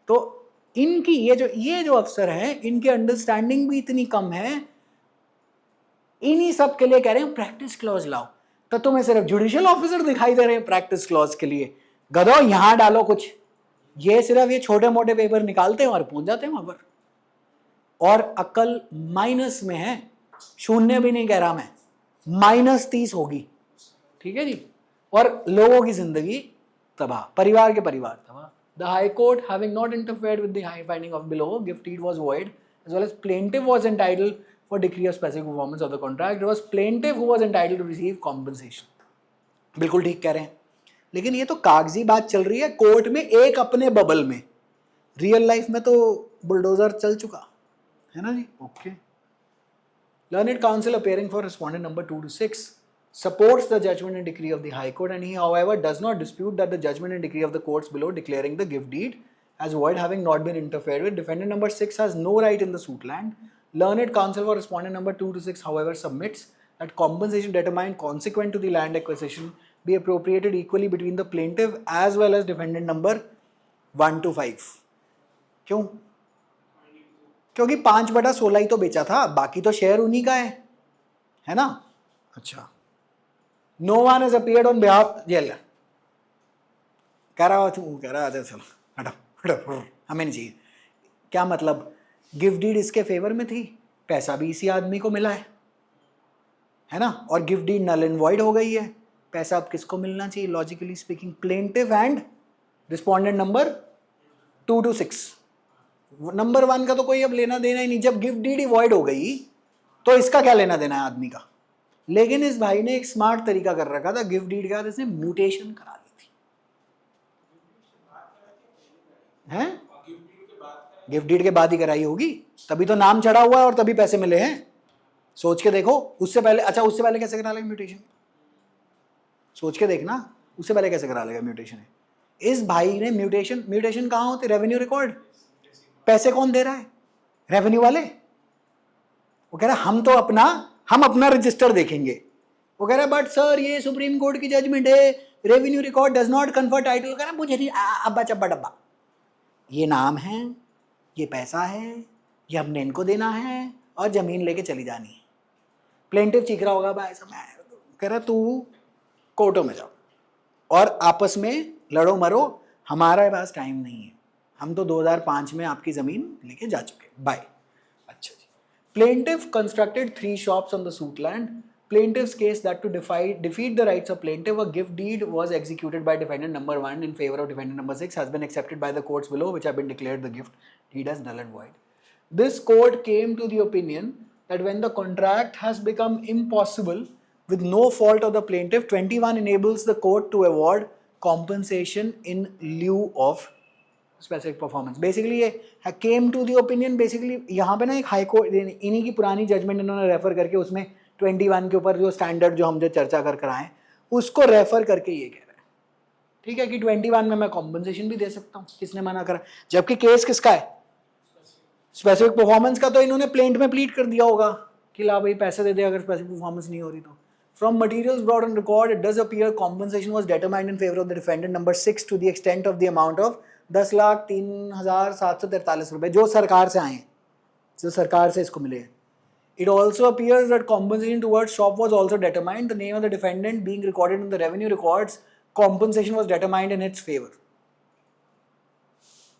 तो इनकी ये जो अफसर हैं, इनकी अंडरस्टैंडिंग भी इतनी कम है। इन्हीं सब के लिए कह रहे हैं प्रैक्टिस क्लॉज लाओ, तो तुम्हें सिर्फ जुडिशियल ऑफिसर दिखाई दे रहे हैं प्रैक्टिस क्लॉज के लिए। गधो यहां डालो कुछ, ये सिर्फ ये छोटे मोटे पेपर निकालते हैं और पहुंच जाते हैं वहां पर, और अकल माइनस में है, शून्य भी नहीं कह रहा मैं, -30 होगी। ठीक है जी, और लोगों की जिंदगी तबाह, परिवार के परिवार तबाह। The High Court, having not interfered with the high finding of below, gift deed was void, as well as plaintiff was entitled for decree of specific performance of the contract. It was plaintiff who was entitled to receive compensation. बिल्कुल ठीक कह रहे हैं, लेकिन ये तो कागजी बात चल रही है कोर्ट में, एक अपने बबल में। रियल लाइफ में तो बुलडोजर चल चुका है ना जी। Okay. Learned counsel appearing for respondent number 2 to 6 supports the judgment and decree of the High Court, and he however does not dispute that the judgment and decree of the courts below declaring the gift deed as void having not been interfered with. Defendant number 6 has no right in the suit land. Learned counsel for respondent number 2 to 6 however submits that compensation determined consequent to the land acquisition be appropriated equally between the plaintiff as well as defendant number 1 to 5. क्यों? क्योंकि 5/16 ही तो बेचा था, बाकी तो share उन्हीं का है ना। अच्छा, no one has appeared on behalf, jail कह रहा चलो हटो हमें नहीं चाहिए। क्या मतलब, गिफ्ट डीड इसके फेवर में थी, पैसा भी इसी आदमी को मिला है ना, और gift deed null and void हो गई है, पैसा अब किसको मिलना चाहिए logically speaking? Plaintiff and respondent number 2 to 6। नंबर 1 का तो कोई अब लेना देना ही नहीं, जब गिफ्ट डीड वॉइड हो गई तो इसका क्या लेना देना है आदमी का। लेकिन इस भाई ने एक स्मार्ट तरीका कर रखा था गिफ्ट डीड का, इसने म्यूटेशन करा दी थी। हैं? गिफ्ट डीड के बाद ही कराई होगी, तभी तो नाम चढ़ा हुआ है और तभी पैसे मिले हैं। सोच के देखो, उससे पहले, अच्छा उससे पहले कैसे करा लेगा म्यूटेशन? सोच के देखना, उससे पहले कैसे करा लेगा म्यूटेशन? इस भाई ने म्यूटेशन कहाँ होती? Revenue record. पैसे कौन दे रहा है? रेवेन्यू वाले। वो कह रहा हम अपना रजिस्टर देखेंगे। वो कह रहा बट सर ये सुप्रीम कोर्ट की जजमेंट है, revenue record does not confer title. कह रहा मुझे नहीं, अब्बा चब्बा डब्बा, ये नाम है, ये पैसा है, ये हमने इनको देना है और जमीन लेके चली जानी है। प्लेंटिव चीख रहा होगा भाई मैं, कह रहा तू कोर्टों में जाओ और आपस में लड़ो मरो, हमारे पास टाइम नहीं है, हम तो 2005 में आपकी जमीन लेके जा चुके, बाय। अच्छा जी। Plaintiff constructed 3 shops on the suit land. Plaintiff's case that to defeat the rights of plaintiff, a gift deed was executed by defendant number 1 in favor of defendant number 6 has been accepted by the courts below, which have been declared the gift deed as null and void. This court came to the opinion that when the contract has become impossible with no fault of the plaintiff, 21 enables the court to award compensation in lieu of specific performance. Basically ये came to the opinion, basically यहाँ पे ना एक high court इन्हीं की पुरानी judgement इन्होंने refer करके उसमें 21 के ऊपर जो स्टैंडर्ड जो हम जो चर्चा कर आए उसको रेफर करके ये कह रहे हैं, ठीक है, कि 21 में मैं कॉम्पनसेशन भी दे सकता हूँ, किसने मना करा? जबकि केस किसका है? स्पेसिफिक परफॉर्मेंस का। तो इन्होंने प्लेंट में प्लीट कर दिया होगा कि ला भाई पैसे दे दे अगर स्पेसिफिक परफॉर्मेंस नहीं हो रही तो। From materials brought on record, it does appear compensation was determined in favor of the defendant number 6 to the extent of the amount of 10,03,743 रुपए जो सरकार से आए, जो सरकार से इसको मिले। It also appears that compensation towards shop was also determined. The name of the defendant being recorded in the revenue records, compensation was determined in its favor.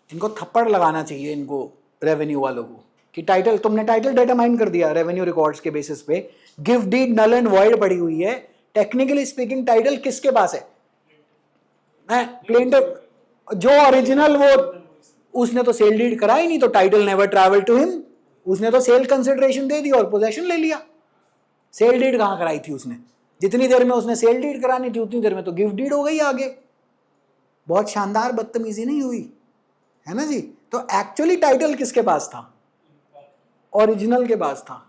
इनको थप्पड़ लगाना चाहिए इनको रेवेन्यू वालों को कि टाइटल, तुमने टाइटल डिटरमाइन कर दिया रेवेन्यू रिकॉर्ड्स के बेसिस पे, gift deed null and void पड़ी हुई है, टेक्निकली स्पीकिंग टाइटल किसके पास है? प्लेंटिफ, जो ओरिजिनल वो उसने तो सेल डीड करा ही नहीं, तो title never travel to him, उसने तो सेल कंसिडरेशन दे दी और पोजेशन ले लिया। सेल डीड कहाँ कराई थी उसने? जितनी देर में उसने सेल डीड करानी थी उतनी देर में तो गिफ्ट डीड हो गई आगे। बहुत शानदार बदतमीजी नहीं हुई है ना जी? तो एक्चुअली टाइटल किसके पास था? ओरिजिनल के पास था।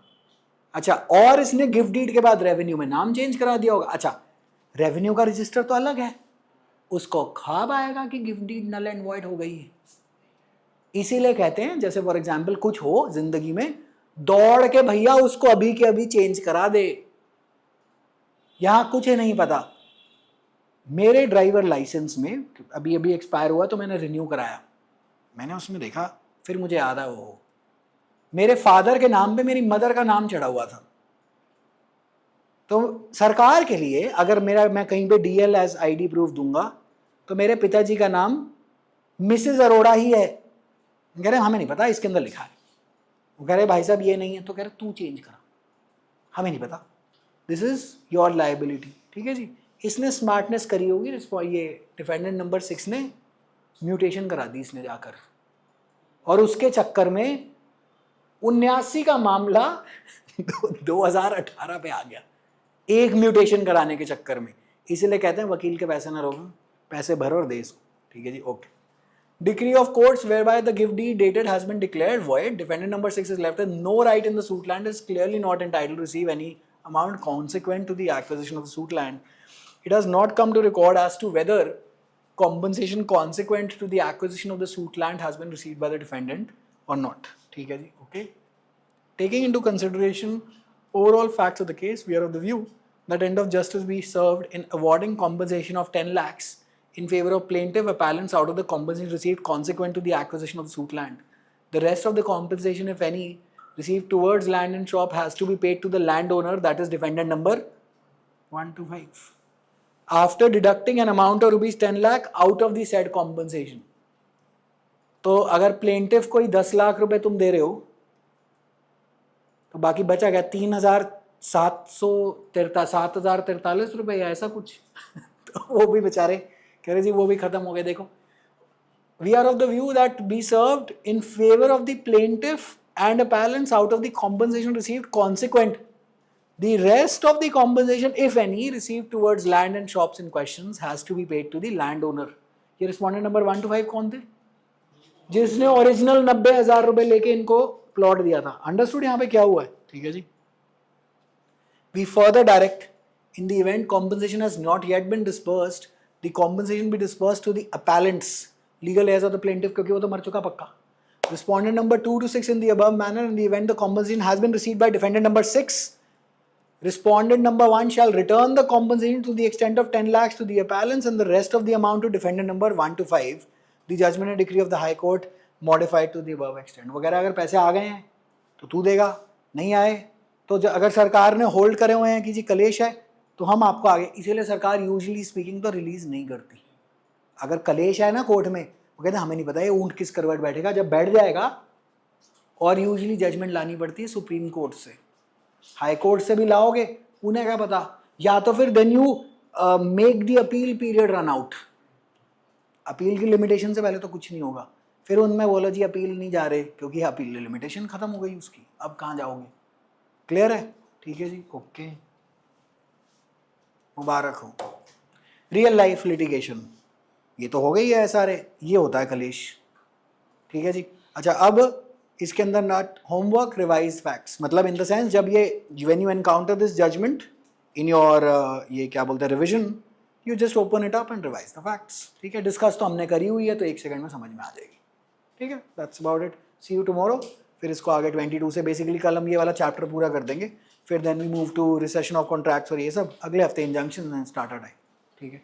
अच्छा, और इसने गिफ्ट डीड के बाद रेवेन्यू में नाम चेंज करा दिया होगा। अच्छा, रेवेन्यू का रजिस्टर तो अलग है, उसको ख्वाब आएगा कि gift deed null and void हो गई है। इसीलिए कहते हैं जैसे फॉर एग्जांपल कुछ हो जिंदगी में, दौड़ के भैया उसको अभी के अभी चेंज करा दे, यहां कुछ नहीं पता। मेरे ड्राइवर लाइसेंस में अभी अभी एक्सपायर हुआ तो मैंने रिन्यू कराया, मैंने उसमें देखा, फिर मुझे याद आया वो मेरे फादर के नाम पे मेरी मदर का नाम चढ़ा हुआ था। तो सरकार के लिए अगर मैं कहीं पे डीएल एज आईडी प्रूफ दूंगा तो मेरे पिताजी का नाम मिसेस अरोड़ा ही है। कह रहे हमें नहीं पता इसके अंदर लिखा है। वो कह रहे भाई साहब ये नहीं है, तो कह रहे तू चेंज करा, हमें नहीं पता, दिस इज योर लायबिलिटी। ठीक है जी, इसने स्मार्टनेस करी होगी, ये डिफेंडेंट नंबर 6 ने म्यूटेशन करा दी इसने जाकर, और उसके चक्कर में 79 का मामला 2018 पे आ गया, एक म्यूटेशन कराने के चक्कर में। इसीलिए कहते हैं वकील के पैसे ना रोको, पैसे भरो और दे इसको। ठीक है जी, okay. Decree of courts whereby the gift deed dated has been declared void. Defendant number 6 is left with no right in the suit land, is clearly not entitled to receive any amount consequent to the acquisition of the suit land. It has not come to record as to whether compensation consequent to the acquisition of the suit land has been received by the defendant or not. ठीक है जी, okay. Taking into consideration overall facts of the case, we are of the view that end of justice be served in awarding compensation of 10 lakhs in favor of plaintiff appellants out of the compensation received consequent to the acquisition of the suit land. The rest of the compensation, if any, received towards land and shop has to be paid to the landowner, that is defendant number 1 to 5, after deducting an amount of rupees 10 lakh out of the said compensation. तो अगर plaintiff कोई 10 लाख रुपए तुम दे रहे हो तो बाकी बचा गया 3,000 7,043 रुपये या ऐसा कुछ तो वो भी बेचारे कह रहे जी वो भी खत्म हो गए. देखो, we are of the view that be served in favor of the plaintiff and appellants out of the compensation received consequent. The rest of the compensation, if any, received towards land and shops in questions has to be paid to the landowner. ये respondent number 1 to 5 कौन थे? जिसने original 90,000 रुपए लेके इनको plot दिया था. Understood यहाँ पे क्या हुआ है? ठीक है जी. We further direct, in the event compensation has not yet been disbursed, the compensation be disbursed to the appellants, legal heirs of the plaintiff, क्योंकि वो तो मर चुका पक्का. Respondent number 2 to 6 in the above manner, in the event the compensation has been received by defendant number 6, respondent number 1 shall return the compensation to the extent of 10 lakhs to the appellants and the rest of the amount to defendant number 1 to 5. The judgment and decree of the High Court modified to the above extent. वगैरह अगर पैसे आ गए हैं तो तू देगा, नहीं आए तो अगर सरकार ने होल्ड करे हुए हैं कि जी कलेश है तो हम आपको आगे. इसीलिए सरकार यूजुअली स्पीकिंग तो रिलीज नहीं करती. अगर कलेश है ना कोर्ट में, वो कहते हैं हमें नहीं पता ये ऊंट किस करवट बैठेगा. जब बैठ जाएगा और यूजुअली जजमेंट लानी पड़ती है सुप्रीम कोर्ट से, हाई कोर्ट से भी लाओगे, उन्हें क्या पता. या तो फिर then you make the appeal period run out. Appeal की लिमिटेशन से पहले तो कुछ नहीं होगा. फिर उनमें बोलो जी अपील नहीं जा रहे क्योंकि अपील लिमिटेशन खत्म हो गई उसकी, अब कहाँ जाओगे. क्लियर है? ठीक है जी. ओके, मुबारक हो. रियल लाइफ लिटिगेशन ये तो हो गई है सारे, ये होता है कलेश. ठीक है जी. अच्छा, अब इसके अंदर नॉट होमवर्क रिवाइज फैक्ट्स, मतलब इन द सेंस जब ये when you encounter this judgment in your ये क्या बोलते हैं revision, you just open it up and revise the facts. ठीक है, डिस्कस तो हमने करी हुई है तो 1 सेकंड में समझ में आ जाएगी. ठीक है, that's about it. See you tomorrow. फिर इसको आगे 22 से बेसिकली कल हम ये वाला चैप्टर पूरा कर देंगे. फिर then we move to rescission of contracts और ये सब अगले हफ्ते इंजंक्शन एंड स्टार्टर टाइम. ठीक है.